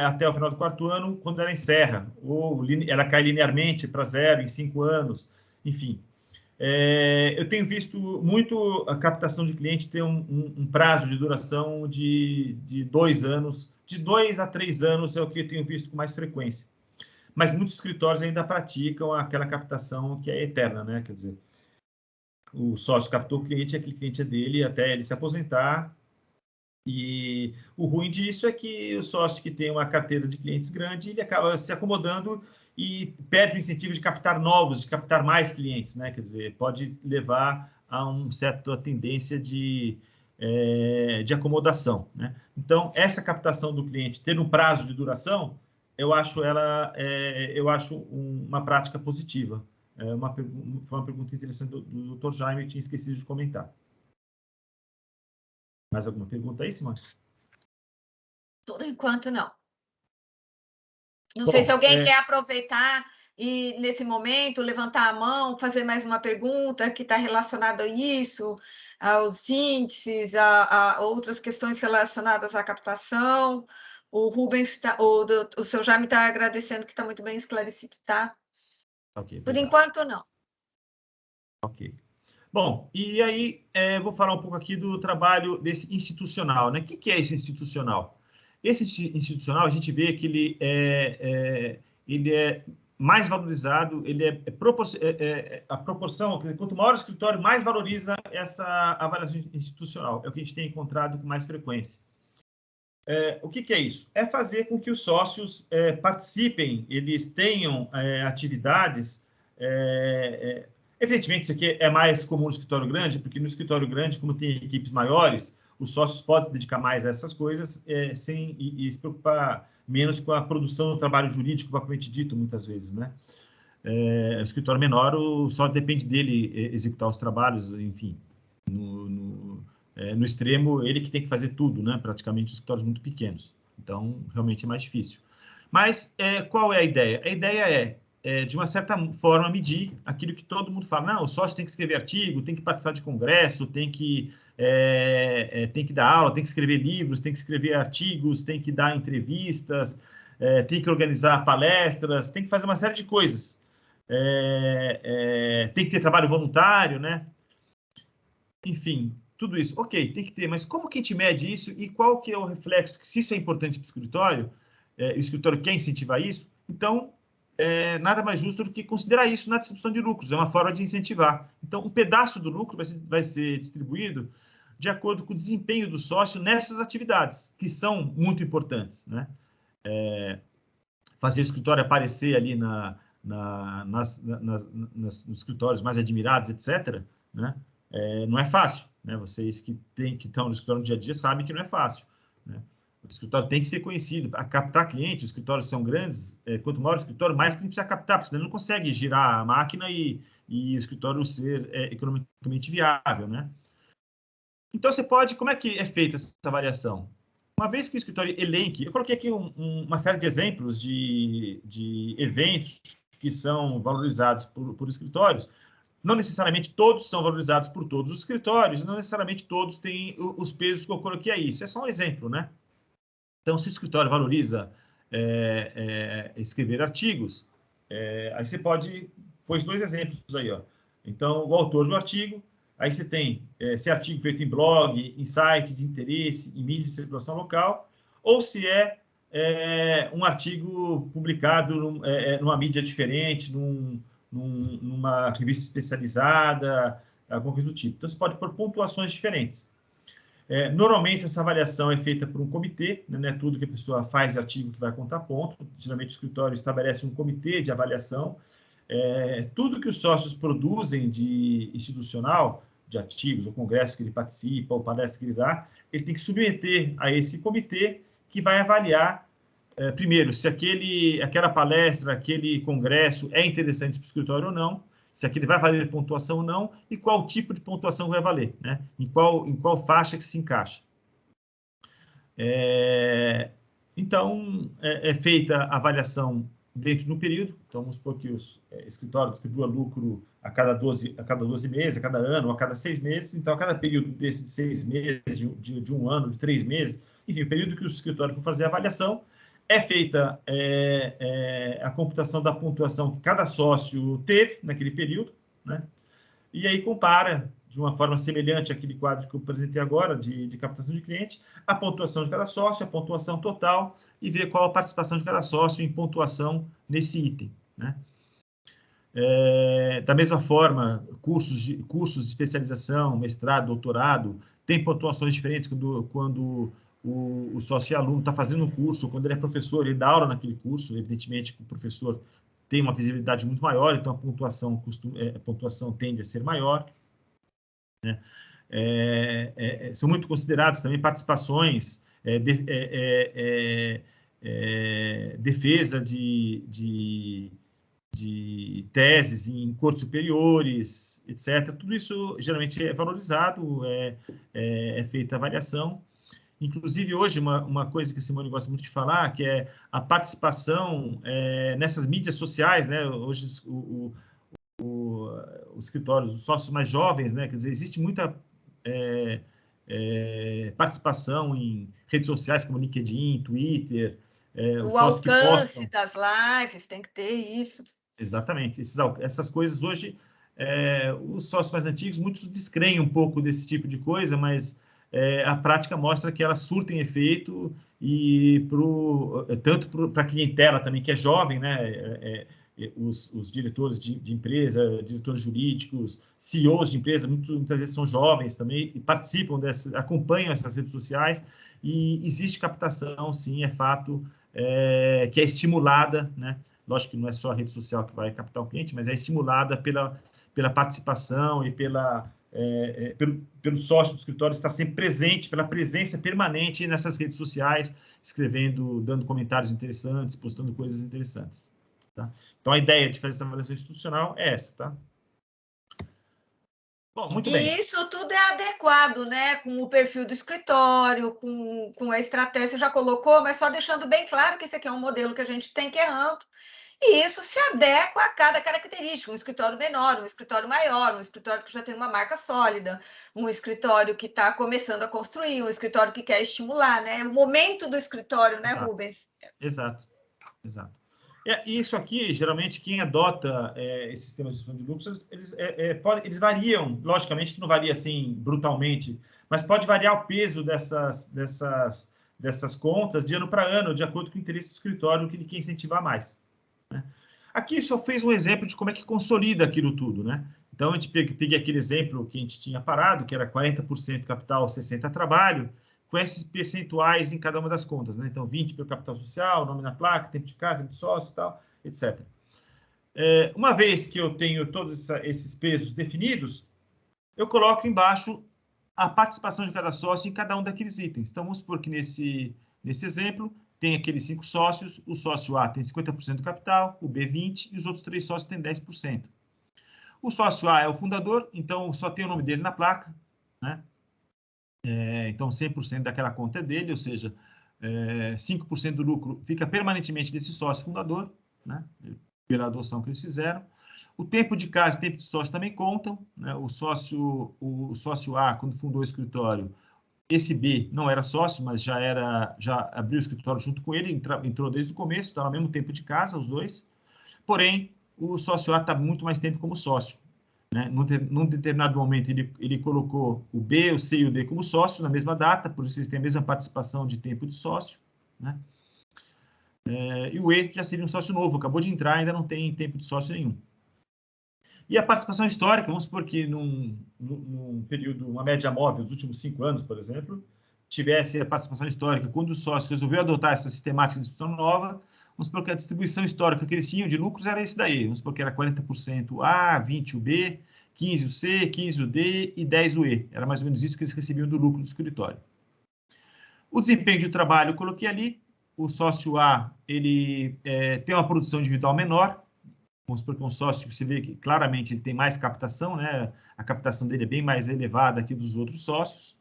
até o final do 4º ano, quando ela encerra. Ou ela cai linearmente para 0 em 5 anos, enfim. Eu tenho visto muito a captação de cliente ter um prazo de duração de 2 anos, de 2 a 3 anos é o que eu tenho visto com mais frequência. Mas muitos escritórios ainda praticam aquela captação que é eterna, né? Quer dizer, o sócio captou o cliente, aquele cliente é dele até ele se aposentar. E o ruim disso é que o sócio que tem uma carteira de clientes grande, ele acaba se acomodando e perde o incentivo de captar novos, de captar mais clientes, né? Quer dizer, pode levar a uma certa tendência de acomodação, né? Então, essa captação do cliente ter um prazo de duração, eu acho uma prática positiva. Foi uma pergunta interessante do Dr. Jaime, eu tinha esquecido de comentar. Mais alguma pergunta aí, Simone? Por enquanto, não. Não Bom, sei se alguém quer aproveitar e, nesse momento, levantar a mão, fazer mais uma pergunta que está relacionada a isso, aos índices, a outras questões relacionadas à captação. O Rubens, o seu Jaime está agradecendo que está muito bem esclarecido, tá? Ok, Por obrigado. enquanto, não. Ok. Bom, e aí vou falar um pouco aqui do trabalho desse institucional, né? O que é esse institucional? Esse institucional, a gente vê que ele é mais valorizado, a proporção, quer dizer, quanto maior o escritório, mais valoriza essa avaliação institucional. É o que a gente tem encontrado com mais frequência. O que é isso? É fazer com que os sócios participem, eles tenham atividades. Evidentemente, isso aqui é mais comum no escritório grande, porque no escritório grande, como tem equipes maiores, os sócios podem se dedicar mais a essas coisas e se preocupar menos com a produção do trabalho jurídico, propriamente dito, muitas vezes, né? O escritório menor, só depende dele executar os trabalhos, enfim, no extremo, ele que tem que fazer tudo, né? Praticamente os escritórios muito pequenos. Então, realmente é mais difícil. Mas qual é a ideia? A ideia de uma certa forma, medir aquilo que todo mundo fala. Não, o sócio tem que escrever artigo, tem que participar de congresso, tem que dar aula, tem que escrever livros, tem que escrever artigos, tem que dar entrevistas, tem que organizar palestras, tem que fazer uma série de coisas. Tem que ter trabalho voluntário, né? Enfim, tudo isso. Ok, tem que ter, mas como que a gente mede isso e qual que é o reflexo? Se isso é importante para o escritório quer incentivar isso, então nada mais justo do que considerar isso na distribuição de lucros, é uma forma de incentivar. Então, um pedaço do lucro vai ser distribuído de acordo com o desempenho do sócio nessas atividades, que são muito importantes, né? Fazer o escritório aparecer ali nos escritórios mais admirados, etc., né? Não é fácil, né? Vocês que estão no escritório no dia a dia sabem que não é fácil, né? O escritório tem que ser conhecido. Para captar clientes, os escritórios são grandes, quanto maior o escritório, mais cliente precisa captar, porque senão ele não consegue girar a máquina e o escritório ser economicamente viável, né? Então, você pode... Como é que é feita essa avaliação? Uma vez que o escritório elenque... Eu coloquei aqui uma série de exemplos de eventos que são valorizados por escritórios. Não necessariamente todos são valorizados por todos os escritórios, não necessariamente todos têm os pesos que eu coloquei aí. Isso é só um exemplo, né? Então, se o escritório valoriza escrever artigos, aí você pode... Pôs 2 exemplos aí, ó. Então, o autor do artigo, aí você tem se é artigo feito em blog, em site de interesse, em mídia de circulação local, ou se é um artigo publicado numa mídia diferente, numa revista especializada, alguma coisa do tipo. Então, você pode pôr pontuações diferentes. Normalmente, essa avaliação é feita por um comitê, né? Não é tudo que a pessoa faz de artigo que vai contar ponto. Geralmente, o escritório estabelece um comitê de avaliação. Tudo que os sócios produzem de institucional, de artigos, ou congresso que ele participa, ou palestra que ele dá, ele tem que submeter a esse comitê que vai avaliar, primeiro, se aquela palestra, aquele congresso é interessante para o escritório ou não, se aquele vai valer pontuação ou não, e qual tipo de pontuação vai valer, né? Em qual faixa que se encaixa. Então, é feita a avaliação dentro de um período. Então, vamos supor que o escritório distribua lucro a cada 12 meses, a cada ano, a cada 6 meses. Então, a cada período desses 6 meses, de um ano, de 3 meses, enfim, o período que o escritório for fazer a avaliação, é feita a computação da pontuação que cada sócio teve naquele período, né? E aí compara, de uma forma semelhante àquele quadro que eu apresentei agora, de captação de cliente, a pontuação de cada sócio, a pontuação total, e ver qual a participação de cada sócio em pontuação nesse item, né? Da mesma forma, cursos de especialização, mestrado, doutorado, tem pontuações diferentes quando o sócio e aluno está fazendo um curso, quando ele é professor, ele dá aula naquele curso, evidentemente que o professor tem uma visibilidade muito maior, então a pontuação tende a ser maior, né? São muito considerados também participações, defesa de teses em cortes superiores, etc. Tudo isso geralmente é valorizado, é feita avaliação. Inclusive, hoje, uma coisa que a Simone gosta muito de falar, que é a participação nessas mídias sociais, né? Hoje, os escritórios, os sócios mais jovens, né? Quer dizer, existe muita participação em redes sociais como LinkedIn, Twitter, o alcance das lives, tem que ter isso. Exatamente. Essas coisas hoje, os sócios mais antigos, muitos descreem um pouco desse tipo de coisa, mas a prática mostra que elas surtem efeito e tanto para a clientela também, que é jovem, né? Os diretores de empresa, diretores jurídicos, CEOs de empresa, muitas vezes são jovens também e participam acompanham essas redes sociais, e existe captação, sim, é fato, que é estimulada, né? Lógico que não é só a rede social que vai captar o cliente, mas é estimulada pela participação e pelo sócio do escritório estar sempre presente, pela presença permanente nessas redes sociais, escrevendo, dando comentários interessantes, postando coisas interessantes. Tá? Então, a ideia de fazer essa avaliação institucional é essa, tá? Bom, muito bem. E isso tudo é adequado, né? Com o perfil do escritório, com a estratégia, você já colocou, mas só deixando bem claro que esse aqui é um modelo que a gente tem que é amplo, e isso se adequa a cada característica, um escritório menor, um escritório maior, um escritório que já tem uma marca sólida, um escritório que está começando a construir, um escritório que quer estimular, né? O momento do escritório, né, Exato. Rubens? Exato. Isso aqui, geralmente, quem adota esse sistema de gestão de lucros, eles variam, logicamente que não varia assim brutalmente, mas pode variar o peso dessas contas de ano para ano, de acordo com o interesse do escritório, que ele quer incentivar mais, né? Aqui só fez um exemplo de como é que consolida aquilo tudo, né? Então, a gente peguei aquele exemplo que a gente tinha parado, que era 40% capital, 60% trabalho, com esses percentuais em cada uma das contas, né? Então, 20% pelo capital social, nome na placa, tempo de casa, tempo de sócio e tal, etc. Uma vez que eu tenho todos esses pesos definidos, eu coloco embaixo a participação de cada sócio em cada um daqueles itens. Então, vamos supor que nesse exemplo, tem aqueles 5 sócios, o sócio A tem 50% do capital, o B 20%, e os outros 3 sócios têm 10%. O sócio A é o fundador, então só tem o nome dele na placa, né? Então, 100% daquela conta é dele, ou seja, 5% do lucro fica permanentemente desse sócio fundador, né, pela adoção que eles fizeram. O tempo de casa e o tempo de sócio também contam, né? O sócio A, quando fundou o escritório, esse B não era sócio, mas já abriu o escritório junto com ele, entrou desde o começo, está no mesmo tempo de casa, os dois. Porém, o sócio A está muito mais tempo como sócio, né? Num determinado momento, ele colocou o B, o C e o D como sócios na mesma data, por isso eles têm a mesma participação de tempo de sócio, né? E o E já seria um sócio novo, acabou de entrar, ainda não tem tempo de sócio nenhum. E a participação histórica, vamos supor que num período, uma média móvel dos últimos 5 anos, por exemplo, tivesse a participação histórica, quando o sócio resolveu adotar essa sistemática de distribuição nova, vamos supor que a distribuição histórica que eles tinham de lucros era esse daí, vamos supor que era 40% A, 20% o B, 15% o C, 15% o D e 10% o E. Era mais ou menos isso que eles recebiam do lucro do escritório. O desempenho de trabalho eu coloquei ali, o sócio A, ele tem uma produção individual menor, vamos supor que um sócio, você vê que claramente ele tem mais captação, né? A captação dele é bem mais elevada que dos outros sócios.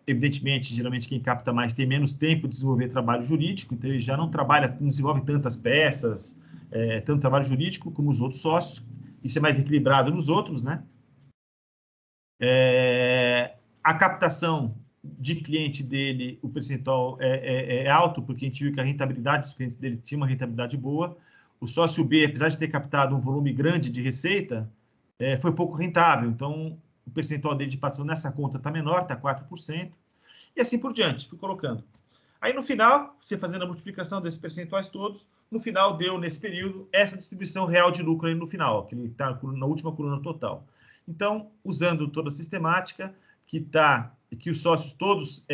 Evidentemente, geralmente quem capta mais tem menos tempo de desenvolver trabalho jurídico, então ele já não trabalha, não desenvolve tantas peças, tanto trabalho jurídico como os outros sócios. Isso é mais equilibrado nos outros, né? A captação de cliente dele, o percentual é alto, porque a gente viu que a rentabilidade dos clientes dele tinha uma rentabilidade boa. O sócio B, apesar de ter captado um volume grande de receita, foi pouco rentável. Então, o percentual dele de participação nessa conta está menor, está 4%. E assim por diante, fui colocando. Aí, no final, você fazendo a multiplicação desses percentuais todos, no final deu, nesse período, essa distribuição real de lucro aí no final, que ele está na última coluna total. Então, usando toda a sistemática, que os sócios todos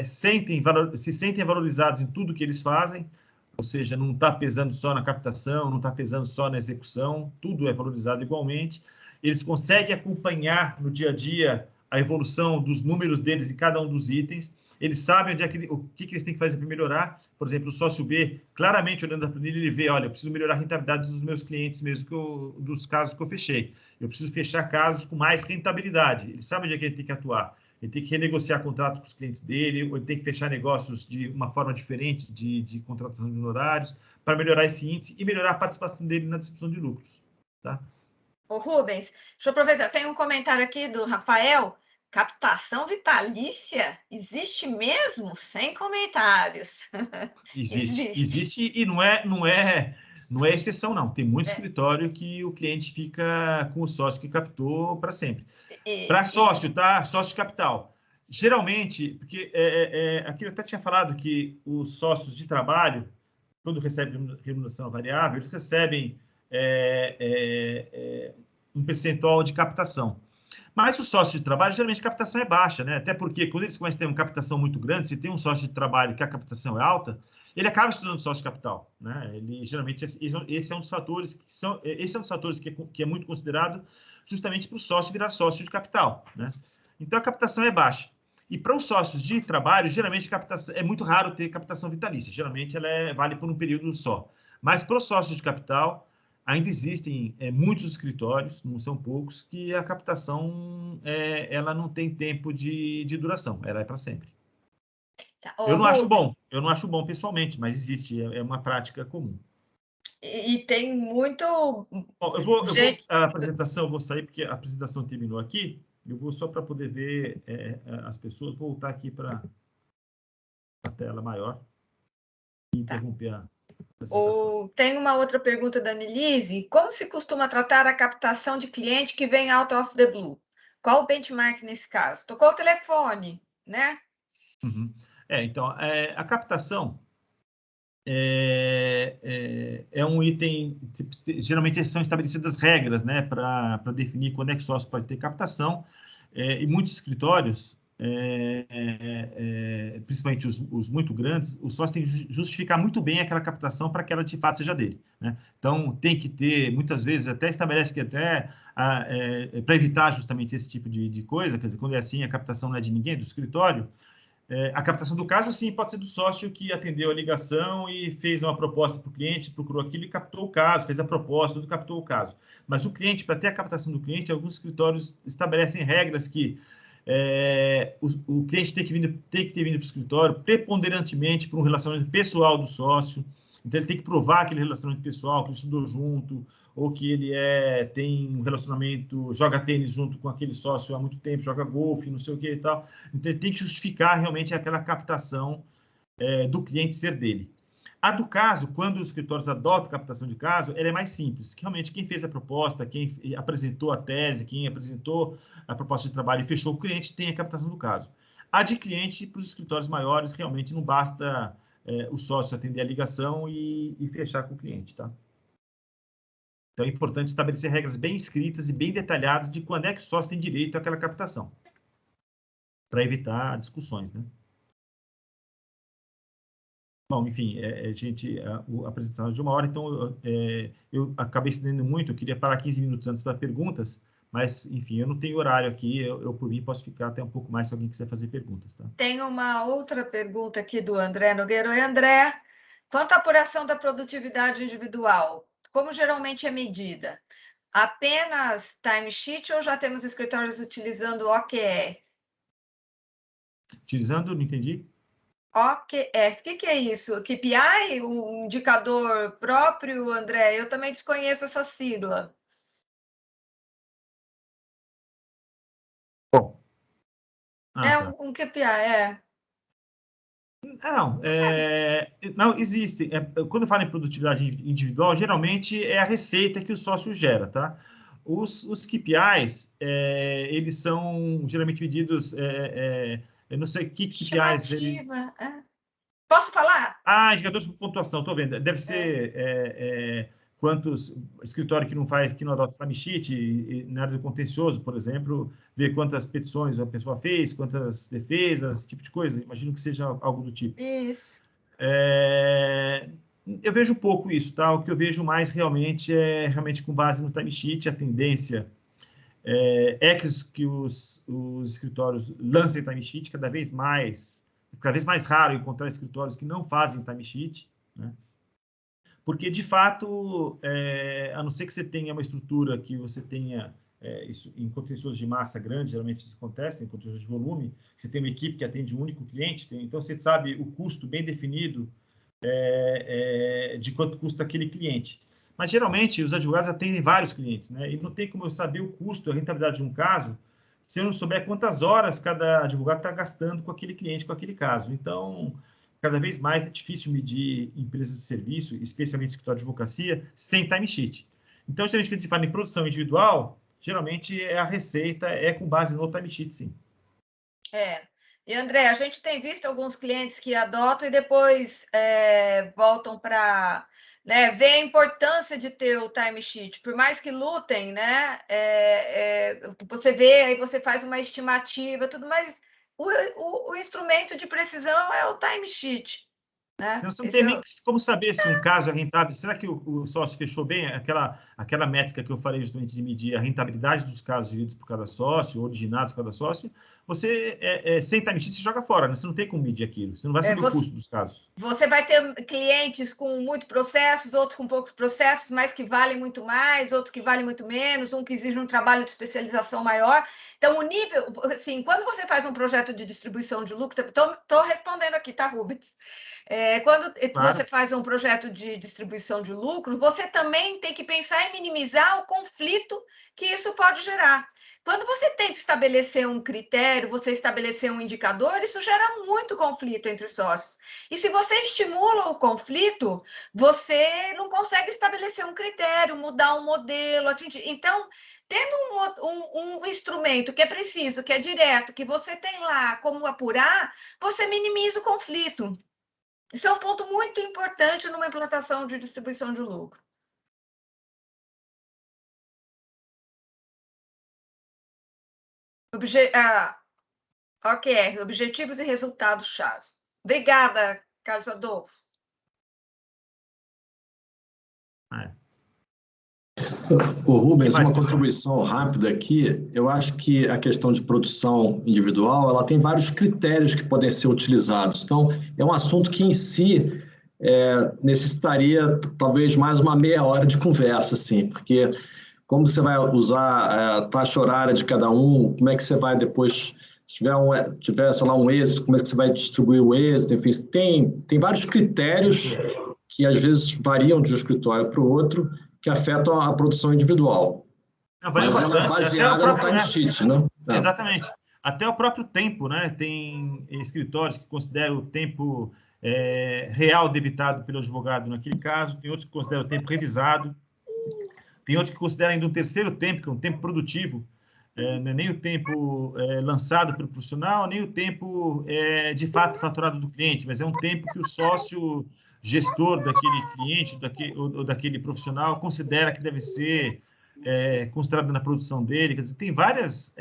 se sentem valorizados em tudo que eles fazem, ou seja, não está pesando só na captação, não está pesando só na execução, tudo é valorizado igualmente. Eles conseguem acompanhar no dia a dia a evolução dos números deles em cada um dos itens. Eles sabem o que eles têm que fazer para melhorar. Por exemplo, o sócio B, claramente olhando a planilha, ele vê, olha, eu preciso melhorar a rentabilidade dos meus clientes mesmo, dos casos que eu fechei. Eu preciso fechar casos com mais rentabilidade. Ele sabe onde é que ele tem que atuar. Ele tem que renegociar contratos com os clientes dele, ou ele tem que fechar negócios de uma forma diferente de contratação de honorários, para melhorar esse índice e melhorar a participação dele na distribuição de lucros. Tá? Ô, Rubens, deixa eu aproveitar. Tem um comentário aqui do Rafael. Captação vitalícia? Existe mesmo? Sem comentários. Existe e não é exceção, não. Tem muito escritório que o cliente fica com o sócio que captou para sempre. Para sócio, tá? Sócio de capital. Geralmente, porque aqui eu até tinha falado que os sócios de trabalho, quando recebem remuneração variável, eles recebem um percentual de captação. Mas o sócio de trabalho, geralmente, a captação é baixa, né? Até porque, quando eles começam a ter uma captação muito grande, se tem um sócio de trabalho que a captação é alta, ele acaba estudando sócio de capital, né? Ele, geralmente, esse é um dos fatores que é muito considerado justamente para o sócio virar sócio de capital, né? Então, a captação é baixa. E para os sócios de trabalho, geralmente, é muito raro ter captação vitalícia. Geralmente, ela vale por um período só. Mas para os sócios de capital, ainda existem muitos escritórios, não são poucos, que a captação ela não tem tempo de duração, ela é para sempre. Tá. Eu não acho bom pessoalmente, mas existe, é uma prática comum. E tem muito... Bom, a apresentação, eu vou sair porque a apresentação terminou aqui, eu vou só para poder ver as pessoas, voltar aqui para a tela maior e interromper a apresentação. Tem uma outra pergunta da Anelise. Como se costuma tratar a captação de cliente que vem out of the blue? Qual o benchmark nesse caso? Tocou o telefone, né? Uhum. Então, a captação é um item, geralmente são estabelecidas regras, né, para definir quando é que o sócio pode ter captação, e muitos escritórios, principalmente os muito grandes, o sócio tem que justificar muito bem aquela captação para que ela de fato seja dele, né? Então, tem que ter, muitas vezes, até estabelece que até para evitar justamente esse tipo de coisa, quer dizer, quando é assim, a captação não é de ninguém, é do escritório. A captação do caso, sim, pode ser do sócio que atendeu a ligação e fez uma proposta para o cliente, procurou aquilo e captou o caso, fez a proposta, tudo captou o caso. Mas o cliente, para ter a captação do cliente, alguns escritórios estabelecem regras que o cliente tem que ter vindo para o escritório preponderantemente para um relacionamento pessoal do sócio. Então, ele tem que provar aquele relacionamento pessoal, que ele estudou junto, ou que ele tem um relacionamento, joga tênis junto com aquele sócio há muito tempo, joga golfe, não sei o que e tal. Então, ele tem que justificar realmente aquela captação do cliente ser dele. A do caso, quando os escritórios adotam captação de caso, ela é mais simples. Realmente, quem fez a proposta, quem apresentou a tese, quem apresentou a proposta de trabalho e fechou o cliente, tem a captação do caso. A de cliente, para os escritórios maiores, realmente não basta o sócio atender a ligação e fechar com o cliente, tá? Então, é importante estabelecer regras bem escritas e bem detalhadas de quando é que o sócio tem direito àquela captação, para evitar discussões, né? Bom, enfim, a apresentação é de 1 hora, então eu acabei estendendo muito, eu queria parar 15 minutos antes para perguntas, mas, enfim, eu não tenho horário aqui, eu por mim posso ficar até um pouco mais se alguém quiser fazer perguntas, tá? Tem uma outra pergunta aqui do André Nogueira. Oi, André, quanto à apuração da produtividade individual, como geralmente é medida? Apenas timesheet ou já temos escritórios utilizando OKR? Utilizando, não entendi? OKR, o que é isso? KPI? Um indicador próprio, André? Eu também desconheço essa sigla. Bom. Tá. Um KPI, Não, existe. Quando eu falo em produtividade individual, geralmente é a receita que o sócio gera, tá? Os KPIs, eles são geralmente medidos, eu não sei que KPIs... Posso falar? Indicadores por pontuação, estou vendo. Deve ser quantos escritório que não adota timesheet, na área do contencioso, por exemplo, ver quantas petições a pessoa fez, quantas defesas, esse tipo de coisa. Imagino que seja algo do tipo. Isso. Eu vejo pouco isso, tá? O que eu vejo mais realmente é com base no timesheet, a tendência que os escritórios lancem timesheet cada vez mais raro encontrar escritórios que não fazem timesheet, né? Porque, de fato, a não ser que você tenha uma estrutura que você tenha isso em contenciosos de massa grande, geralmente isso acontece, em contenciosos de volume, você tem uma equipe que atende um único cliente, então você sabe o custo bem definido de quanto custa aquele cliente. Mas, geralmente, os advogados atendem vários clientes, né? E não tem como eu saber o custo, a rentabilidade de um caso, se eu não souber quantas horas cada advogado está gastando com aquele cliente, com aquele caso. Então, cada vez mais é difícil medir empresas de serviço, especialmente escritório de advocacia, sem timesheet. Então, geralmente, quando a gente fala em produção individual, geralmente a receita é com base no timesheet, sim. E, André, a gente tem visto alguns clientes que adotam e depois voltam para... ver a importância de ter o timesheet, por mais que lutem, né? Você vê, aí você faz uma estimativa, tudo, mas o instrumento de precisão é o timesheet. Né? Você não tem nem como saber se um caso é rentável. Será que o sócio fechou bem aquela métrica que eu falei justamente de medir a rentabilidade dos casos geridos por cada sócio, originados por cada sócio? Você, sem timesheet, você joga fora, né? Você não tem como medir aquilo. Você não vai saber o custo dos casos. Você vai ter clientes com muitos processos, outros com poucos processos, mas que valem muito mais, outros que valem muito menos, um que exige um trabalho de especialização maior. Então, o nível... Assim, quando você faz um projeto de distribuição de lucro... Estou respondendo aqui, tá, Rubens? Quando você faz um projeto de distribuição de lucro, você também tem que pensar em minimizar o conflito que isso pode gerar. Quando você tenta estabelecer um critério, você estabelecer um indicador, isso gera muito conflito entre os sócios. E se você estimula o conflito, você não consegue estabelecer um critério, mudar um modelo, atingir. Então, tendo um instrumento que é preciso, que é direto, que você tem lá como apurar, você minimiza o conflito. Isso é um ponto muito importante numa implantação de distribuição de lucro. OKR, objetivos e resultados-chave. Obrigada, Carlos Adolfo. O Rubens, uma contribuição rápida aqui. Eu acho que a questão de produção individual, ela tem vários critérios que podem ser utilizados. Então, é um assunto que, em si, necessitaria talvez mais uma meia hora de conversa, assim, porque como você vai usar a taxa horária de cada um, como é que você vai depois Se tiver, sei lá, um êxito, como é que você vai distribuir o êxito, enfim, tem vários critérios que às vezes variam de um escritório para o outro, que afetam a produção individual. Varia mas ela é bastante. baseada no timesheet, né? Exatamente. Até o próprio tempo, né? Tem escritórios que consideram o tempo real debitado pelo advogado naquele caso, tem outros que consideram o tempo revisado, tem outros que consideram ainda um terceiro tempo, que é um tempo produtivo, não é nem o tempo lançado pelo profissional, nem o tempo de fato faturado do cliente, mas é um tempo que o sócio gestor daquele cliente ou daquele profissional considera que deve ser considerado na produção dele. Quer dizer, tem várias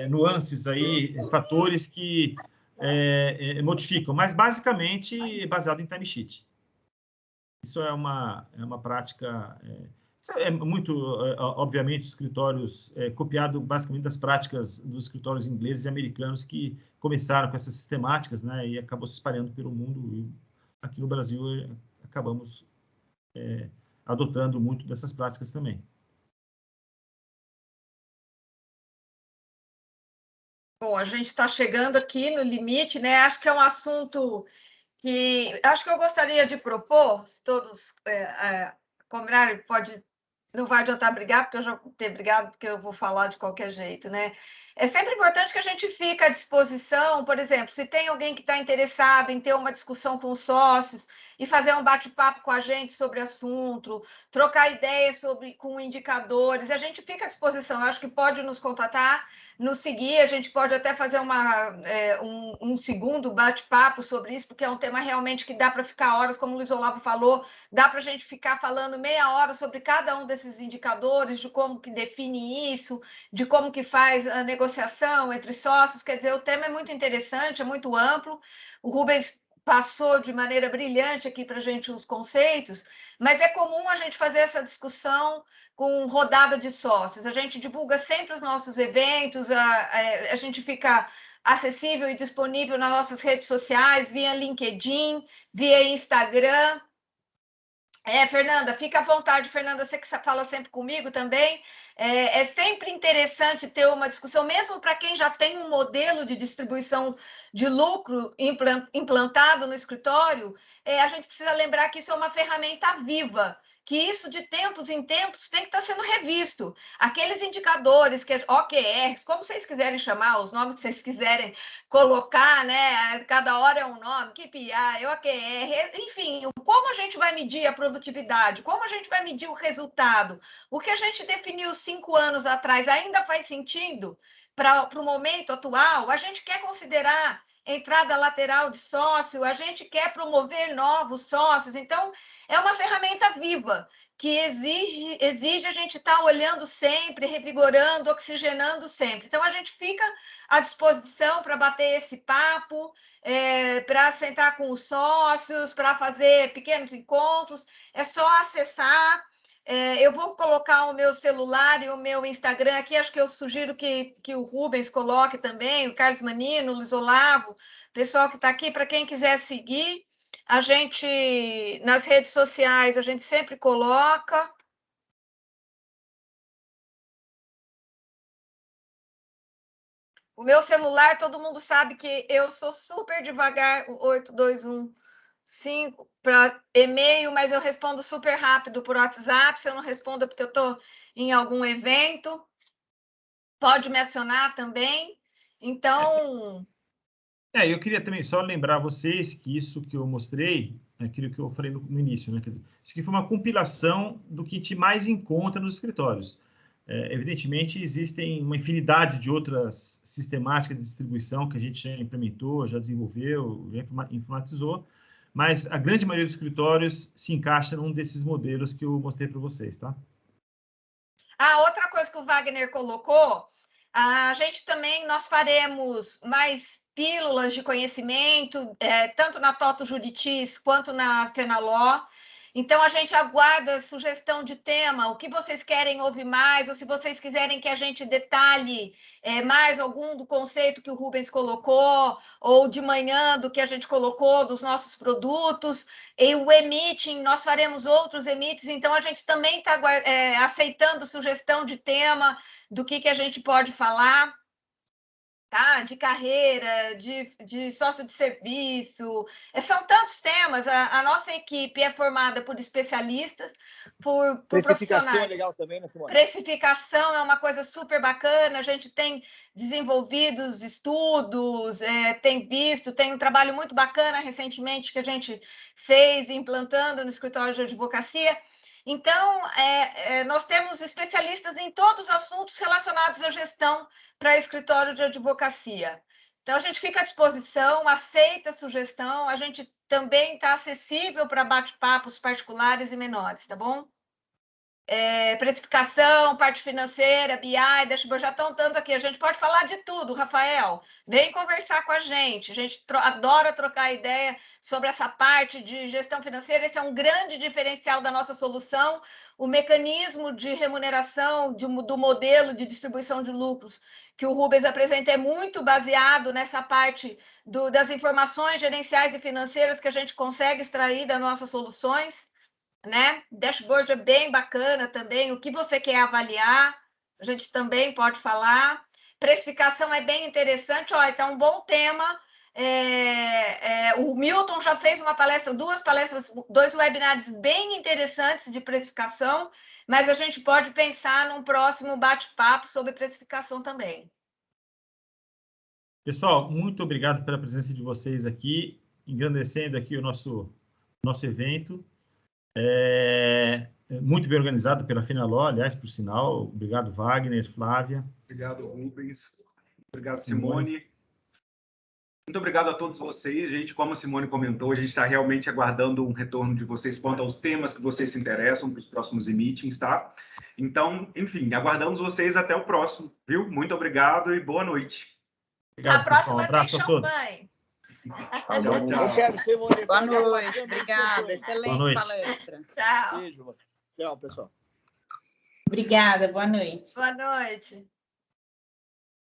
nuances aí, fatores que modificam, mas basicamente baseado em timesheet. Isso é uma prática... Isso é muito, obviamente, escritórios copiado basicamente das práticas dos escritórios ingleses e americanos que começaram com essas sistemáticas, né, e acabou se espalhando pelo mundo. E aqui no Brasil acabamos adotando muito dessas práticas também. Bom, a gente está chegando aqui no limite, né? Acho que é um assunto que acho que eu gostaria de propor, se todos combinarem, não vai adiantar brigar, porque eu já vou ter brigado, porque eu vou falar de qualquer jeito, né? É sempre importante que a gente fique à disposição, por exemplo, se tem alguém que está interessado em ter uma discussão com os sócios e fazer um bate-papo com a gente sobre assunto, trocar ideias com indicadores, a gente fica à disposição. Eu acho que pode nos contatar, nos seguir, a gente pode até fazer um segundo bate-papo sobre isso, porque é um tema realmente que dá para ficar horas, como o Luiz Olavo falou, dá para a gente ficar falando meia hora sobre cada um desses indicadores, de como que define isso, de como que faz a negociação entre sócios. Quer dizer, o tema é muito interessante, é muito amplo. O Rubens passou de maneira brilhante aqui para a gente os conceitos, mas é comum a gente fazer essa discussão com rodada de sócios. A gente divulga sempre os nossos eventos, a gente fica acessível e disponível nas nossas redes sociais, via LinkedIn, via Instagram. Fernanda, fica à vontade, Fernanda, você que fala sempre comigo também. É sempre interessante ter uma discussão, mesmo para quem já tem um modelo de distribuição de lucro implantado no escritório, a gente precisa lembrar que isso é uma ferramenta viva, que isso de tempos em tempos tem que estar sendo revisto. Aqueles indicadores, OKRs, como vocês quiserem chamar, os nomes que vocês quiserem colocar, né? Cada hora é um nome, KPI, OKR, enfim, como a gente vai medir a produtividade, como a gente vai medir o resultado, o que a gente definiu 5 anos atrás ainda faz sentido para o momento atual? A gente quer considerar entrada lateral de sócio, a gente quer promover novos sócios, então é uma ferramenta viva que exige a gente estar olhando sempre, revigorando, oxigenando sempre. Então, a gente fica à disposição para bater esse papo, para sentar com os sócios, para fazer pequenos encontros. É só acessar. Eu vou colocar o meu celular e o meu Instagram aqui, acho que eu sugiro que o Rubens coloque também, o Carlos Manino, o Luiz Olavo, o pessoal que está aqui, para quem quiser seguir. A gente, nas redes sociais, a gente sempre coloca. O meu celular, todo mundo sabe que eu sou super devagar, o 8215 para e-mail, mas eu respondo super rápido por WhatsApp. Se eu não respondo é porque eu estou em algum evento. Pode me acionar também. Então... eu queria também só lembrar vocês que isso que eu mostrei, aquilo que eu falei no início, né? Quer dizer, isso aqui foi uma compilação do que a gente mais encontra nos escritórios. Evidentemente, existem uma infinidade de outras sistemáticas de distribuição que a gente já implementou, já desenvolveu, já informatizou, mas a grande maioria dos escritórios se encaixa num desses modelos que eu mostrei para vocês, tá? Outra coisa que o Wagner colocou, a gente também, nós faremos mais pílulas de conhecimento, tanto na Toto Juritis quanto na Fenaló. Então, a gente aguarda sugestão de tema, o que vocês querem ouvir mais, ou se vocês quiserem que a gente detalhe mais algum do conceito que o Rubens colocou, ou de manhã do que a gente colocou dos nossos produtos. E o e-meeting, nós faremos outros e-meetings, então a gente também está aceitando sugestão de tema, do que a gente pode falar. tá? De carreira, de sócio de serviço. São tantos temas. A nossa equipe é formada por especialistas, por Precificação profissionais. é legal também, né, Simone? Precificação é uma coisa super bacana. A gente tem desenvolvido estudos, tem um trabalho muito bacana recentemente que a gente fez implantando no escritório de advocacia. Então, nós temos especialistas em todos os assuntos relacionados à gestão para escritório de advocacia. Então, a gente fica à disposição, aceita a sugestão, a gente também está acessível para bate-papos particulares e menores, tá bom? Precificação, parte financeira, BI, dashboard, já estão tanto aqui. A gente pode falar de tudo, Rafael. Vem conversar com a gente adora trocar ideia sobre essa parte de gestão financeira. Esse é um grande diferencial da nossa solução. O mecanismo de remuneração do modelo de distribuição de lucros que o Rubens apresenta é muito baseado nessa parte das informações gerenciais e financeiras que a gente consegue extrair das nossas soluções. Né? Dashboard é bem bacana também. O que você quer avaliar, a gente também pode falar. Precificação é bem interessante. Olha, é um bom tema. O Milton já fez uma palestra, 2 palestras, 2 webinars bem interessantes de precificação, mas a gente pode pensar num próximo bate-papo sobre precificação também. Pessoal, muito obrigado pela presença de vocês aqui, engrandecendo aqui o nosso evento. Muito bem organizado pela Fenaló, aliás, por sinal. Obrigado, Wagner, Flávia. Obrigado, Rubens. Obrigado, Simone. Muito obrigado a todos vocês, gente. Como a Simone comentou, a gente está realmente aguardando um retorno de vocês quanto aos temas que vocês se interessam para os próximos e-meetings, tá? Então, enfim, aguardamos vocês até o próximo, viu? Muito obrigado e boa noite. Obrigado, A próxima pessoal. Um abraço a todos. Tchau, tchau. Eu quero, Simone. Boa noite, obrigada. Excelente palestra. Tchau. Beijo. Tchau, pessoal. Obrigada, boa noite. Boa noite.